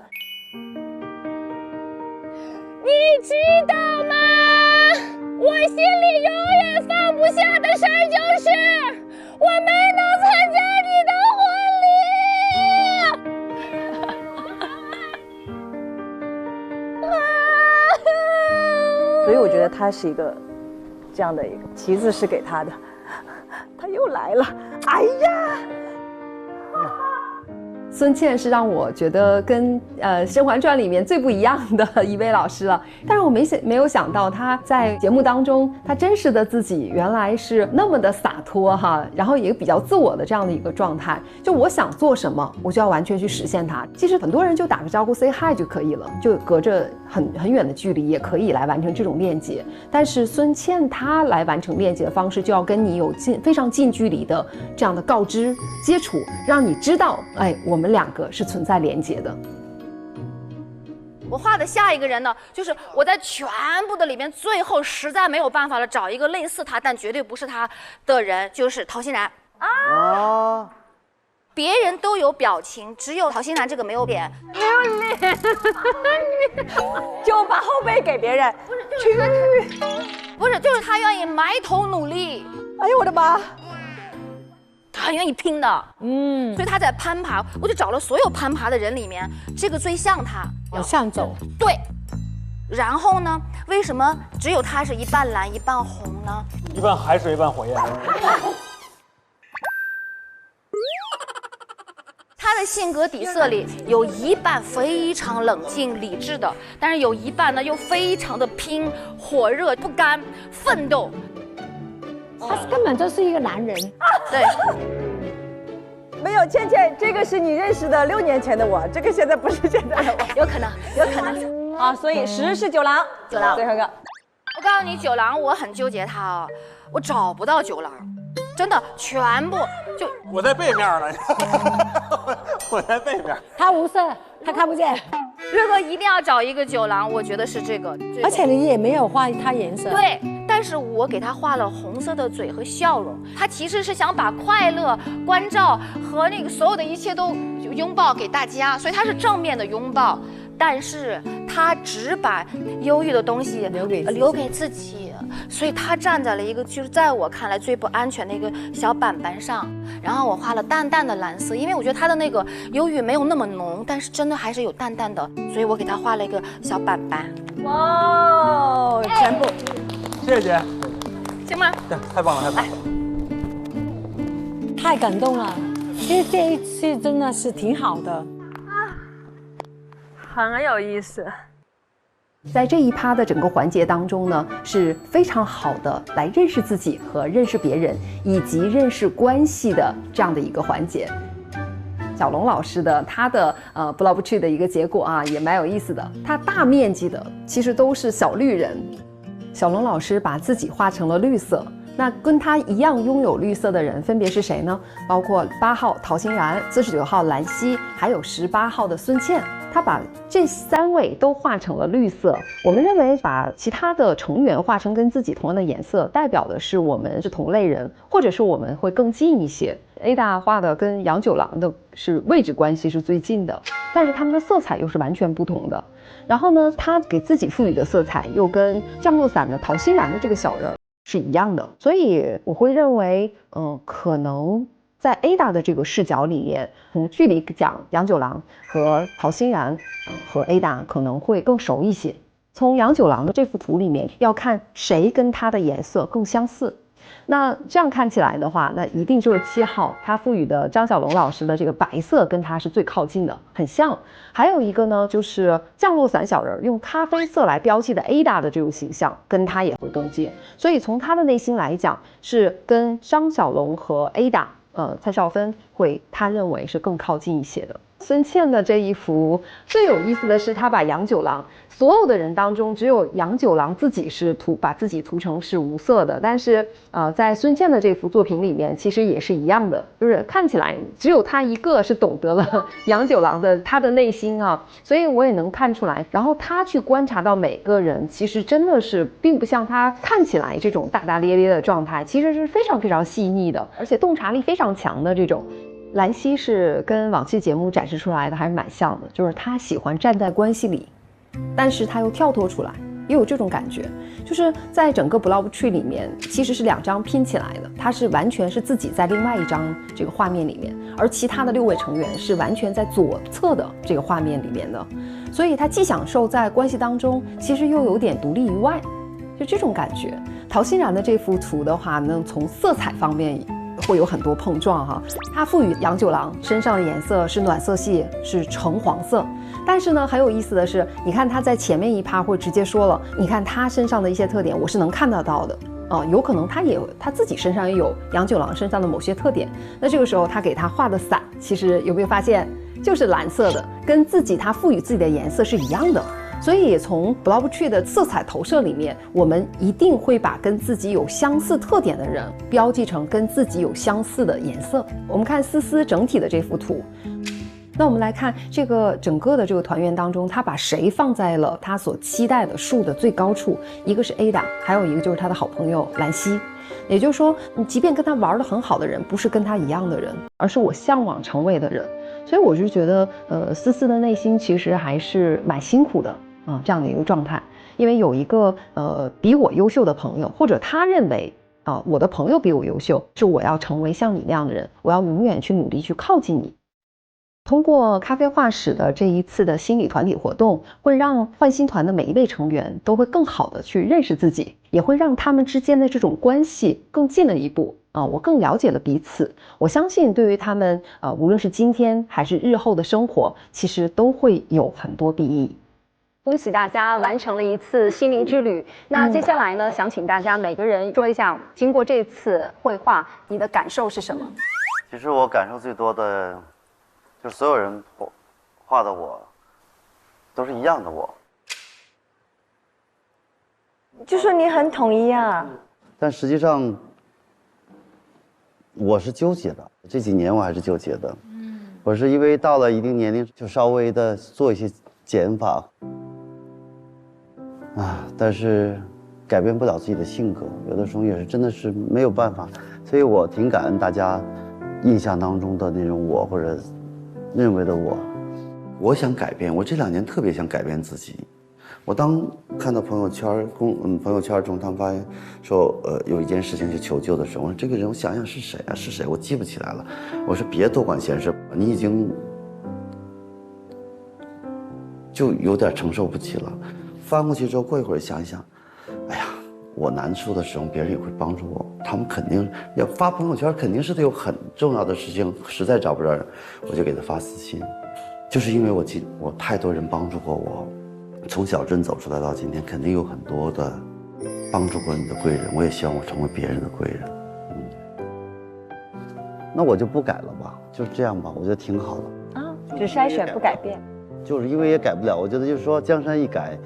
S13: 你知道吗？我心里永远放不下的事儿就是我没能参加你的婚礼。
S5: 所以我觉得他是一个这样的一个旗子是给他的，他又来了，哎呀！
S12: 孙倩是让我觉得跟《甄嬛传》里面最不一样的一位老师了，但是我没有想到他在节目当中，他真实的自己原来是那么的洒脱哈，然后也比较自我的这样的一个状态。就我想做什么，我就要完全去实现它。其实很多人就打个招呼 say hi 就可以了，就隔着很远的距离也可以来完成这种链接。但是孙倩她来完成链接的方式，就要跟你有非常近距离的这样的告知接触，让你知道，哎，我们两个是存在连接的。
S9: 我画的下一个人呢，就是我在全部的里面最后实在没有办法了，找一个类似他但绝对不是他的人，就是陶欣然啊。别人都有表情，只有陶欣然这个没有脸，
S11: 没有脸，
S5: 就把后背给别人，
S9: 不是，就是他愿意埋头努力。
S5: 哎呦我的妈！
S9: 他很愿意拼的，所以他在攀爬，我就找了所有攀爬的人里面，这个最像他，
S2: 往上走。
S9: 对，然后呢，为什么只有他是一半蓝一半红呢？
S3: 一半海水一半火焰。
S9: 他的性格底色里有一半非常冷静理智的，但是有一半呢又非常的拼、火热、不甘、奋斗。
S2: 他根本就是一个男人。
S9: 对，
S5: 没有倩倩，这个是你认识的6年前的我，这个现在不是现在的我，
S9: 有可能，有可能
S5: 啊。所以10是九郎，
S9: 九郎
S5: 最后一个。
S9: 我告诉你，九郎，我很纠结他啊，我找不到九郎，真的全部就
S3: 我在背面呢，我在背面。
S2: 他无色，他看不见。
S9: 如果一定要找一个九郎，我觉得是这个。
S2: 而且你也没有画他颜色。
S9: 对。但是我给他画了红色的嘴和笑容，他其实是想把快乐、关照和那个所有的一切都拥抱给大家，所以他是正面的拥抱，但是他只把忧郁的东西留给自己，所以他站在了一个就是在我看来最不安全的一个小板板上，然后我画了淡淡的蓝色，因为我觉得他的那个忧郁没有那么浓，但是真的还是有淡淡的，所以我给他画了一个小板板。
S5: 哇，全部。
S3: 谢谢姐，
S9: 行吗？
S3: 对，太棒了，太棒了，
S2: 太感动了。其实这一次真的是挺好的
S11: 很有意思。
S12: 在这一趴的整个环节当中呢，是非常好的来认识自己和认识别人，以及认识关系的这样的一个环节。小龙老师的他的不劳不去的一个结果啊，也蛮有意思的。他大面积的其实都是小绿人。小龙老师把自己画成了绿色，那跟他一样拥有绿色的人分别是谁呢？包括8号陶欣然、49号兰溪，还有18号的孙倩。他把这3位都画成了绿色。我们认为把其他的成员画成跟自己同样的颜色，代表的是我们是同类人，或者是我们会更近一些。Ada 画的跟杨九郎的是位置关系是最近的，但是他们的色彩又是完全不同的。然后呢，他给自己赋予的色彩又跟降落伞的陶欣然的这个小人是一样的，所以我会认为，可能在 Ada 的这个视角里面，从距离讲，杨九郎和陶欣然和 Ada 可能会更熟一些。从杨九郎的这幅图里面，要看谁跟他的颜色更相似。那这样看起来的话，那一定就是7号，他赋予的张小龙老师的这个白色跟他是最靠近的，很像。还有一个呢，就是降落伞小人用咖啡色来标记的 Ada 的这种形象，跟他也会更近。所以从他的内心来讲，是跟张小龙和 Ada，蔡少芬会他认为是更靠近一些的。孙茜的这一幅最有意思的是，他把杨九郎所有的人当中，只有杨九郎自己是把自己涂成是无色的，但是在孙茜的这幅作品里面，其实也是一样的，就是看起来只有他一个是懂得了杨九郎的他的内心啊，所以我也能看出来。然后他去观察到每个人，其实真的是并不像他看起来这种大大咧咧的状态，其实是非常非常细腻的，而且洞察力非常强的这种。兰溪是跟往期节目展示出来的还是蛮像的，就是他喜欢站在关系里，但是他又跳脱出来，也有这种感觉。就是在整个 Blob Tree 里面，其实是2张拼起来的，他是完全是自己在另外一张这个画面里面，而其他的6位成员是完全在左侧的这个画面里面的，所以他既享受在关系当中，其实又有点独立于外，就这种感觉。陶欣然的这幅图的话呢，从色彩方面会有很多碰撞哈，它赋予杨九郎身上的颜色是暖色系，是橙黄色。但是呢，很有意思的是，你看他在前面一趴会直接说了，你看他身上的一些特点，我是能看得到的。有可能他自己身上也有杨九郎身上的某些特点。那这个时候他给他画的伞，其实有没有发现就是蓝色的，跟自己他赋予自己的颜色是一样的。所以从 Blob Tree 的色彩投射里面，我们一定会把跟自己有相似特点的人标记成跟自己有相似的颜色。我们看思思整体的这幅图，那我们来看这个整个的这个团圆当中，他把谁放在了他所期待的树的最高处？一个是 Ada， 还有一个就是他的好朋友兰溪。也就是说，你即便跟他玩得很好的人，不是跟他一样的人，而是我向往成为的人。所以我是觉得，思思的内心其实还是蛮辛苦的。这样的一个状态，因为有一个比我优秀的朋友，或者他认为我的朋友比我优秀，是我要成为像你那样的人，我要永远去努力去靠近你。通过咖啡画室的这一次的心理团体活动，会让焕新团的每一位成员都会更好的去认识自己，也会让他们之间的这种关系更近了一步。我更了解了彼此，我相信对于他们无论是今天还是日后的生活，其实都会有很多裨益。
S6: 恭喜大家完成了一次心灵之旅。那接下来呢，想请大家每个人说一下，经过这次绘画，你的感受是什么？
S8: 其实我感受最多的，就是所有人画的我，都是一样的我。
S5: 就说你很统一啊。
S8: 但实际上，我是纠结的，这几年我还是纠结的。我是因为到了一定年龄，就稍微的做一些减法。但是改变不了自己的性格，有的时候也是真的是没有办法，所以我挺感恩大家印象当中的那种我，或者认为的我。我想改变，我这2年特别想改变自己。我当看到朋友圈中他们发现说有一件事情去求救的时候，我说这个人我想想是谁啊？是谁？我记不起来了。我说别多管闲事，你已经就有点承受不起了。翻过去之后，过一会儿想一想，哎呀，我难受的时候，别人也会帮助我。他们肯定要发朋友圈，肯定是得有很重要的事情，实在找不着人，我就给他发私信。就是因为我太多人帮助过我，从小镇走出来到今天，肯定有很多的帮助过你的贵人。我也希望我成为别人的贵人。那我就不改了吧，就是这样吧，我觉得挺好的。
S5: 只筛选不改变。
S8: 就是因为也改不了，我觉得就是说江山易改。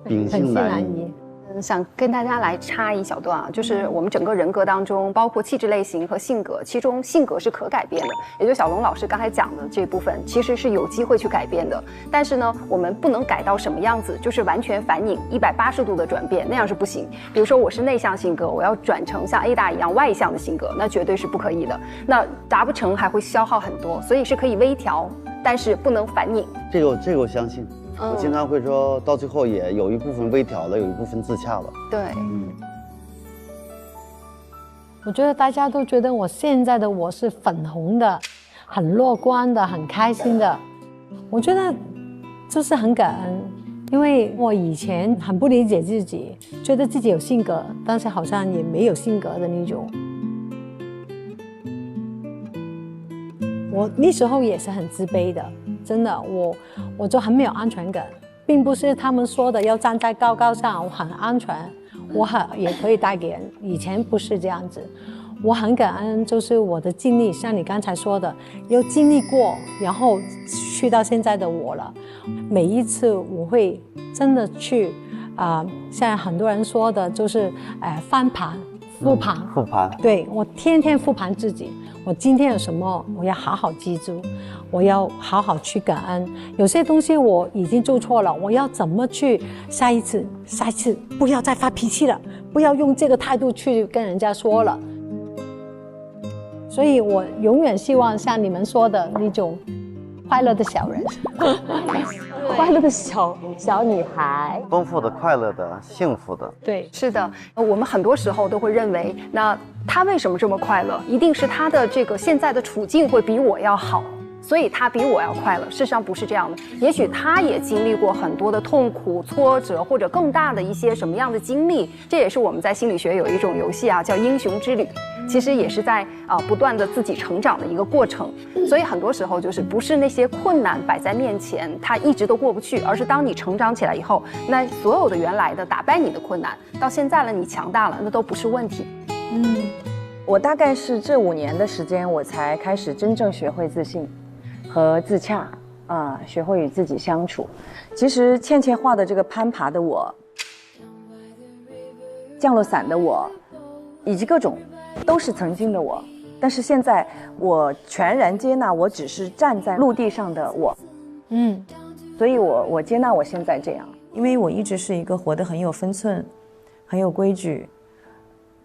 S8: 秉性难移。
S6: 想跟大家来插一小段啊，就是我们整个人格当中，包括气质类型和性格，其中性格是可改变的，也就小龙老师刚才讲的这部分，其实是有机会去改变的。但是呢，我们不能改到什么样子，就是完全反拧180度的转变，那样是不行。比如说我是内向性格，我要转成像 Ada 一样外向的性格，那绝对是不可以的。那达不成还会消耗很多，所以是可以微调，但是不能反拧。
S8: 这个我相信。我经常会说到最后也有一部分微调了，有一部分自洽了。
S6: 对，
S2: 我觉得大家都觉得我现在的我是粉红的，很乐观的，很开心的。我觉得就是很感恩，因为我以前很不理解自己，觉得自己有性格，但是好像也没有性格的那种。我那时候也是很自卑的，真的，我就很没有安全感，并不是他们说的要站在高高上，我很安全，也可以带给人。以前不是这样子，我很感恩，就是我的经历，像你刚才说的，有经历过，然后去到现在的我了。每一次我会真的去像很多人说的，就是翻盘、复盘。对，我天天复盘自己。我今天有什么，我要好好记住，我要好好去感恩。有些东西我已经做错了，我要怎么去下一次不要再发脾气了，不要用这个态度去跟人家说了。所以我永远希望像你们说的那种快乐的小人，快乐的小女孩，
S8: 丰富的、快乐的、幸福的。
S6: 对，是的，我们很多时候都会认为，那他为什么这么快乐？一定是他的这个现在的处境会比我要好，所以他比我要快乐。事实上不是这样的，也许他也经历过很多的痛苦、挫折，或者更大的一些什么样的经历。这也是我们在心理学有一种游戏啊，叫英雄之旅。其实也是在不断的自己成长的一个过程，所以很多时候就是不是那些困难摆在面前，他一直都过不去，而是当你成长起来以后，那所有的原来的打败你的困难，到现在了你强大了，那都不是问题。
S5: 我大概是这5年的时间，我才开始真正学会自信和自洽学会与自己相处。其实倩倩画的这个攀爬的我，降落伞的我，以及各种都是曾经的我，但是现在我全然接纳我只是站在陆地上的我，所以我接纳我现在这样，
S10: 因为我一直是一个活得很有分寸、很有规矩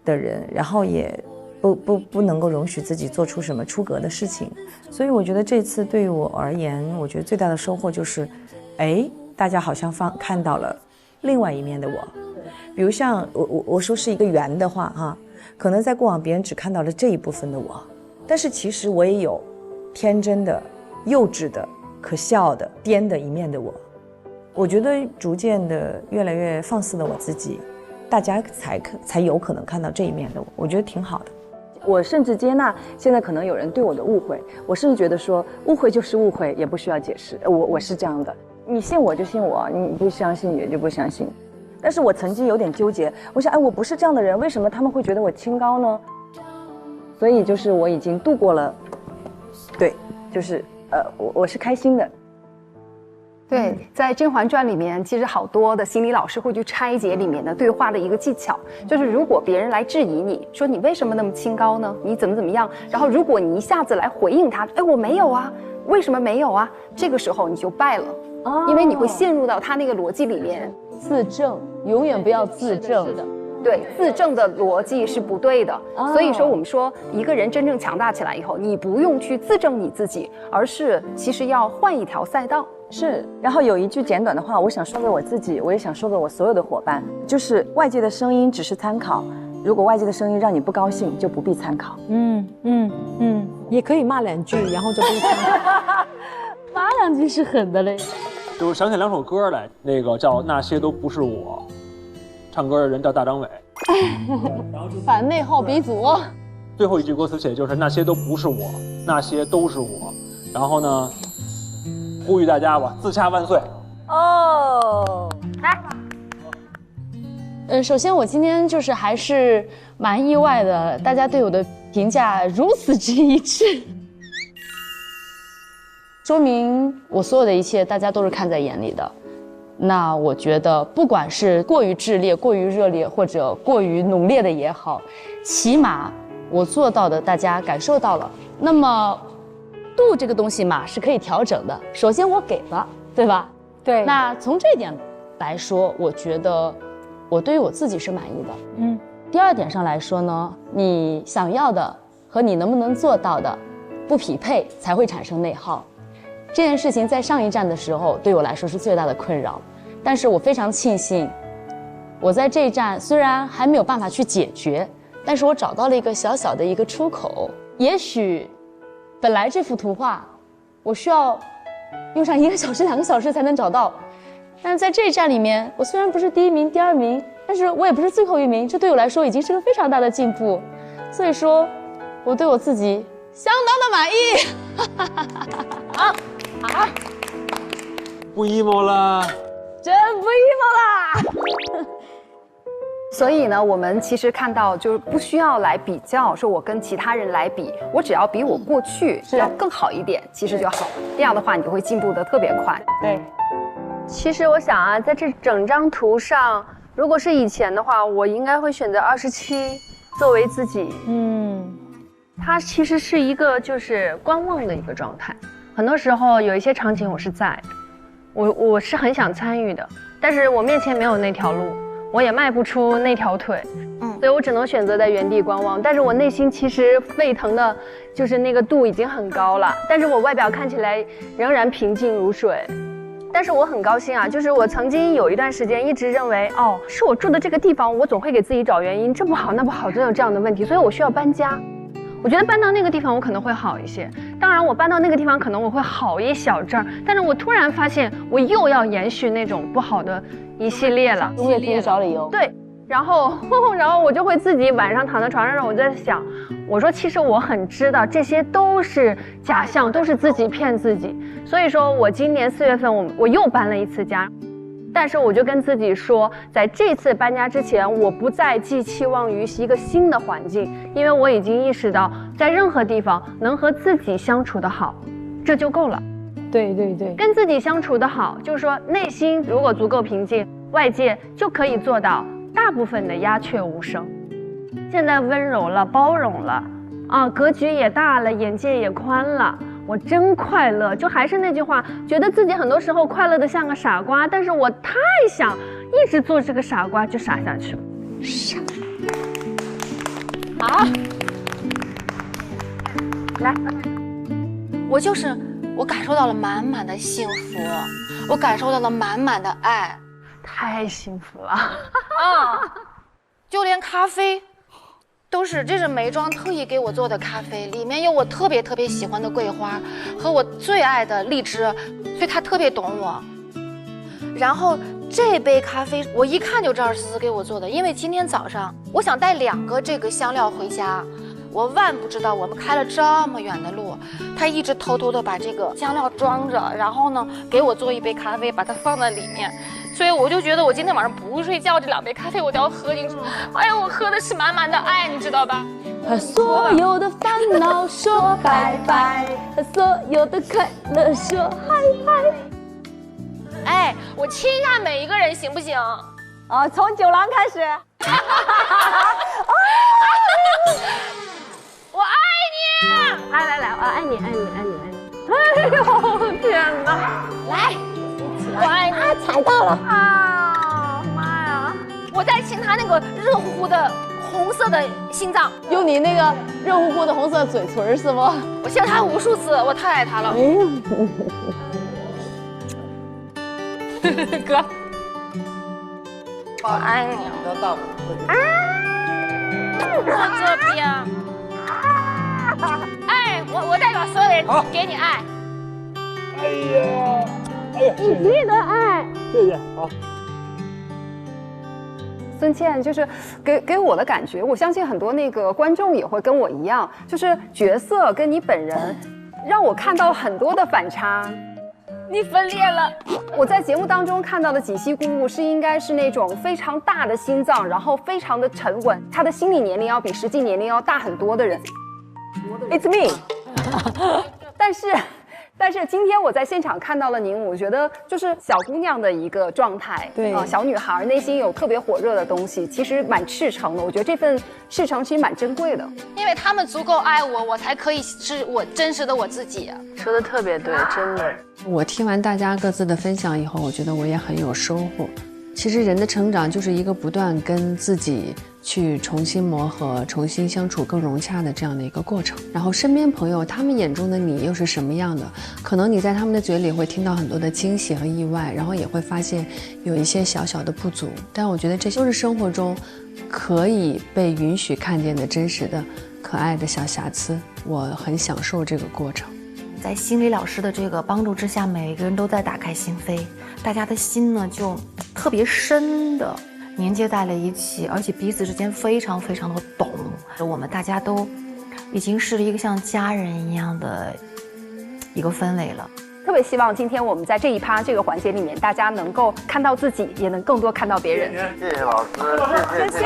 S10: 的人，然后也不能够容许自己做出什么出格的事情，所以我觉得这次对于我而言，我觉得最大的收获就是，大家好像看到了另外一面的我，比如像我说是一个圆的话可能在过往别人只看到了这一部分的我，但是其实我也有天真的、幼稚的、可笑的、癫的一面的我。我觉得逐渐的越来越放肆的我自己，大家才有可能看到这一面的我，我觉得挺好的。
S5: 我甚至接纳现在可能有人对我的误会，我甚至觉得说误会就是误会，也不需要解释。我是这样的，你信我就信我，你不相信也就不相信。但是我曾经有点纠结，我想我不是这样的人，为什么他们会觉得我清高呢？所以就是我已经度过了，对，就是我是开心的。
S6: 对，在《甄嬛传》里面，其实好多的心理老师会去拆解里面的对话的一个技巧，就是如果别人来质疑你说你为什么那么清高呢？你怎么样？然后如果你一下子来回应他，我没有啊，为什么没有啊？这个时候你就败了，因为你会陷入到他那个逻辑里面。
S4: 自证，永远不要自证。
S6: 是的。对，自证的逻辑是不对的，所以说我们说一个人真正强大起来以后，你不用去自证你自己，而是其实要换一条赛道。
S5: 是，然后有一句简短的话，我想说给我自己，我也想说给我所有的伙伴，就是外界的声音只是参考，如果外界的声音让你不高兴，就不必参考。
S2: 也可以骂2句，然后就不参考。
S4: 骂2句是狠的嘞。
S3: 就是想起2首歌来，那个叫《那些都不是我》，唱歌的人叫大张伟。
S4: 反内耗鼻祖。
S3: 最后一句歌词写的就是那些都不是我，那些都是我。然后呢，呼吁大家吧，自洽万岁。
S4: 来。首先我今天就是还是蛮意外的，大家对我的评价如此之一致。说明我所有的一切大家都是看在眼里的，那我觉得不管是过于炽烈、过于热烈或者过于浓烈的也好，起码我做到的大家感受到了。那么度这个东西嘛是可以调整的，首先我给了，对吧？
S2: 对。
S4: 那从这一点来说，我觉得我对于我自己是满意的。第二点上来说呢，你想要的和你能不能做到的不匹配，才会产生内耗。这件事情在上一站的时候对我来说是最大的困扰，但是我非常庆幸，我在这一站虽然还没有办法去解决，但是我找到了一个小小的一个出口。也许本来这幅图画我需要用上1个小时、2个小时才能找到，但是在这一站里面，我虽然不是第1名、第2名，但是我也不是最后1名，这对我来说已经是个非常大的进步。所以说，我对我自己相当的满意。好，
S3: 不 emo 了，
S4: 真不 emo 啦。
S6: 所以呢，我们其实看到就是不需要来比较，说我跟其他人来比，我只要比我过去要更好一点，其实就好了。这样的话，你就会进步得特别快。
S4: 对。
S11: 其实我想啊，在这整张图上，如果是以前的话，我应该会选择27作为自己。它其实是一个就是观望的一个状态。很多时候有一些场景我是在的，我是很想参与的，但是我面前没有那条路，我也迈不出那条腿，所以我只能选择在原地观望。但是我内心其实沸腾的，就是那个度已经很高了，但是我外表看起来仍然平静如水。但是我很高兴啊，就是我曾经有一段时间一直认为，哦，是我住的这个地方，我总会给自己找原因，这不好那不好，总有这样的问题，所以我需要搬家。我觉得搬到那个地方我可能会好一些，当然我搬到那个地方可能我会好一小阵儿，但是我突然发现我又要延续那种不好的一系列了，
S4: 我也可以找理由。
S11: 对，然后我就会自己晚上躺在床上，我在想，我说其实我很知道这些都是假象，都是自己骗自己，所以说我今年4月份我又搬了一次家。但是我就跟自己说，在这次搬家之前，我不再寄期望于一个新的环境，因为我已经意识到，在任何地方能和自己相处的好，这就够了。
S2: 对对对，
S11: 跟自己相处的好，就是说内心如果足够平静，外界就可以做到大部分的鸦雀无声。现在温柔了，包容了，啊，格局也大了，眼界也宽了。我真快乐，就还是那句话，觉得自己很多时候快乐的像个傻瓜，但是我太想一直做这个傻瓜，就傻下去了。傻。
S9: 好，来，我感受到了满满的幸福，我感受到了满满的爱，
S11: 太幸福了
S9: 啊！就连咖啡。这是梅庄特意给我做的咖啡，里面有我特别喜欢的桂花和我最爱的荔枝，所以他特别懂我。然后这杯咖啡我一看就知道是思思给我做的，因为今天早上我想带2个这个香料回家，我万不知道我们开了这么远的路，他一直偷偷的把这个香料装着，然后呢给我做一杯咖啡，把它放在里面。所以我就觉得我今天晚上不睡觉，这2杯咖啡我都要喝进去。哎呀，我喝的是满满的爱，你知道吧？
S4: 和所有的烦恼说拜拜，和所有的快乐说嗨嗨。
S9: 哎，我亲一下每一个人行不行？
S5: 哦，从酒廊开始。
S9: 我爱你！
S11: 来，我爱你，爱你，爱你，爱你！哎呦，天哪！
S9: 来。我爱你，
S2: 踩到了
S11: 啊！妈呀！
S9: 我在亲他那个热乎乎的红色的心脏，
S4: 用你那个热乎乎的红色嘴唇是吗？
S9: 我亲了他无数次，我太爱他了。哥，我爱你。我这边，哎，我代表所有人给你爱。
S3: 哎呀！
S11: 你记得爱，
S3: 谢谢，好。
S6: 孙茜就是给我的感觉，我相信很多那个观众也会跟我一样，就是角色跟你本人，让我看到很多的反差。
S9: 你分裂了。
S6: 我在节目当中看到的锦溪姑姑是应该是那种非常大的心脏，然后非常的沉稳，她的心理年龄要比实际年龄要大很多的人。It's me 。但是今天我在现场看到了您，我觉得就是小姑娘的一个状态，
S2: 对
S6: 小女孩内心有特别火热的东西，其实蛮赤诚的。我觉得这份赤诚其实蛮珍贵的，
S9: 因为他们足够爱我，我才可以是我真实的我自己。
S11: 说的特别对，真的。
S14: 我听完大家各自的分享以后，我觉得我也很有收获。其实人的成长就是一个不断跟自己去重新磨合、重新相处更融洽的这样的一个过程。然后身边朋友他们眼中的你又是什么样的？可能你在他们的嘴里会听到很多的惊喜和意外，然后也会发现有一些小小的不足。但我觉得这些都是生活中可以被允许看见的真实的、可爱的小瑕疵。我很享受这个过程。
S15: 在心理老师的这个帮助之下，每个人都在打开心扉，大家的心呢就特别深的连接在了一起，而且彼此之间非常非常的懂。我们大家都已经是一个像家人一样的一个氛围了。
S6: 特别希望今天我们在这一趴这个环节里面，大家能够看到自己，也能更多看到别人。
S8: 谢谢老师，谢谢。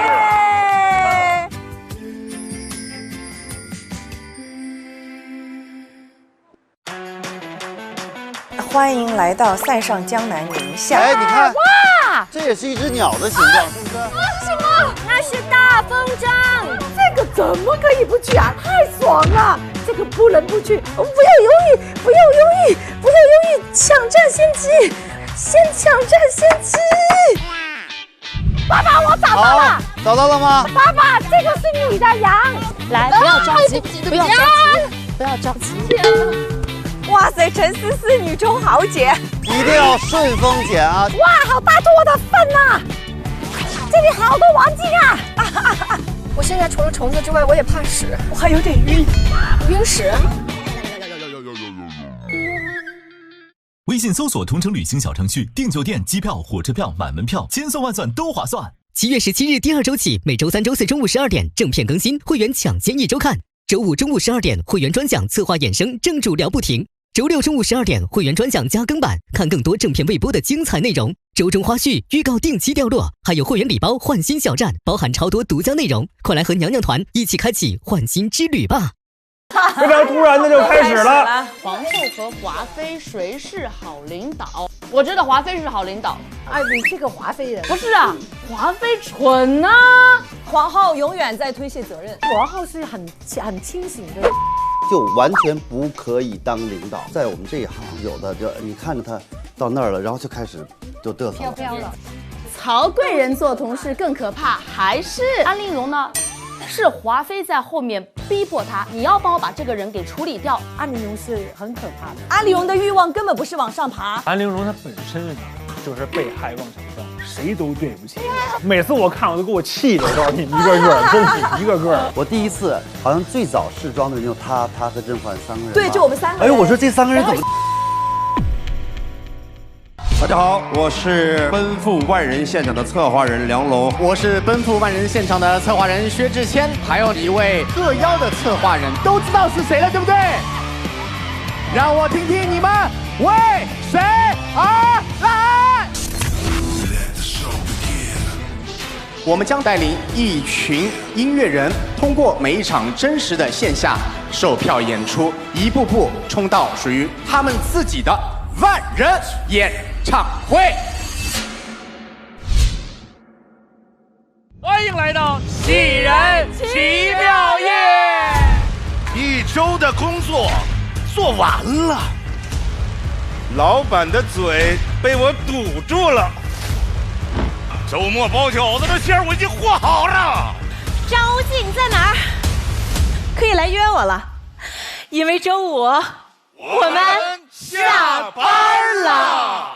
S5: 欢迎来到塞上江南宁夏。
S8: 哎，你看，
S5: 哇，
S8: 这也是一只鸟的形状，是不是？
S13: 什么？那是大风筝。
S2: 这个怎么可以不去啊？太爽了！这个不能不去。不要犹豫，不要犹豫，不要犹豫，抢占先机，先抢占先机。爸爸，我找到了。
S8: 找到了吗？
S2: 爸爸，这个是你的羊。
S4: 来，不要着急，不要着急，不要着急。
S5: 哇塞，陈思思女中豪杰，
S8: 一定要顺风捡啊！
S2: 哇，好大坨的粪呐！这里好多黄金啊！
S13: 我现在除了虫子之外，我也怕屎，
S5: 我还有点晕，
S13: 晕屎。
S1: 微信搜索同程旅行小程序，订酒店、机票、火车票、买门票，千算万算都划算。
S16: 7月17日第2周起，每周3、周4中午12点正片更新，会员抢先1周看。周5中午12点，会员专享策划衍生，正主聊不停。周6中午12点，会员专享加更版，看更多正片未播的精彩内容。周中花絮、预告定期掉落，还有会员礼包换新小站，包含超多独家内容。快来和娘娘团一起开启换新之旅吧！
S3: 非常突然的就开始了。
S4: 皇后和华妃谁是好领导？我觉得华妃是好领导。
S2: 哎，你这个华妃人
S4: 不是啊，华妃蠢啊！
S5: 皇后永远在推卸责任，
S2: 皇后是很清醒的。
S8: 就完全不可以当领导，在我们这一行，有的就你看着他到那儿了，然后就开始就嘚瑟了。
S4: 曹贵人做同事更可怕，还是安陵容呢？是华妃在后面逼迫他，你要帮我把这个人给处理掉。
S2: 安陵容是很可怕的，
S5: 安陵容的欲望根本不是往上爬，
S3: 安陵容她本身就是被害妄想症，谁都对不起。每次我看我都给我气的，告诉你一个个，真是一个个。
S8: 我第一次好像最早试妆的人就他和甄嬛3个人。
S5: 对，就我们3个人。
S8: 哎呦，我说这3个人怎么？
S17: 大家好，我是奔赴万人现场的策划人梁龙，
S18: 我是奔赴万人现场的策划人薛之谦，还有一位特邀的策划人，都知道是谁了，对不对？让我听听你们为谁而来。我们将带领一群音乐人，通过每一场真实的线下售票演出，一步步冲到属于他们自己的万人演唱会。
S19: 欢迎来到喜人奇妙夜。
S20: 1周的工作做完了，老板的嘴被我堵住了。周末包饺子的馅我已经和好了。
S21: 张无忌你在哪儿？可以来约我了，因为周五我们下班了。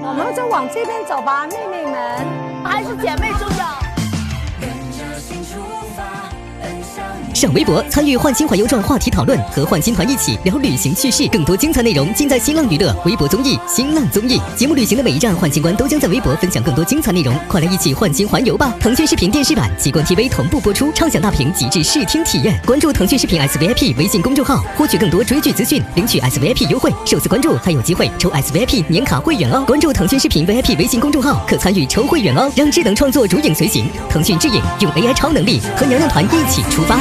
S2: 我们就往这边走吧，妹妹们，还是姐妹重要。
S16: 上微博参与《换新环游传》话题讨论，和换新团一起聊旅行趣事。更多精彩内容尽在新浪娱乐微博综艺新浪综艺节目。旅行的每一站，换新官都将在微博分享更多精彩内容，快来一起换新环游吧！腾讯视频电视版、极光 TV 同步播出，畅享大屏极致视听体验。关注腾讯视频 SVIP 微信公众号，获取更多追剧资讯，领取 SVIP 优惠。首次关注还有机会抽 SVIP 年卡会员哦！关注腾讯视频 VIP 微信公众号，可参与抽会员哦！让智能创作如影随形，腾讯智影用 AI 超能力和娘娘团一起出发。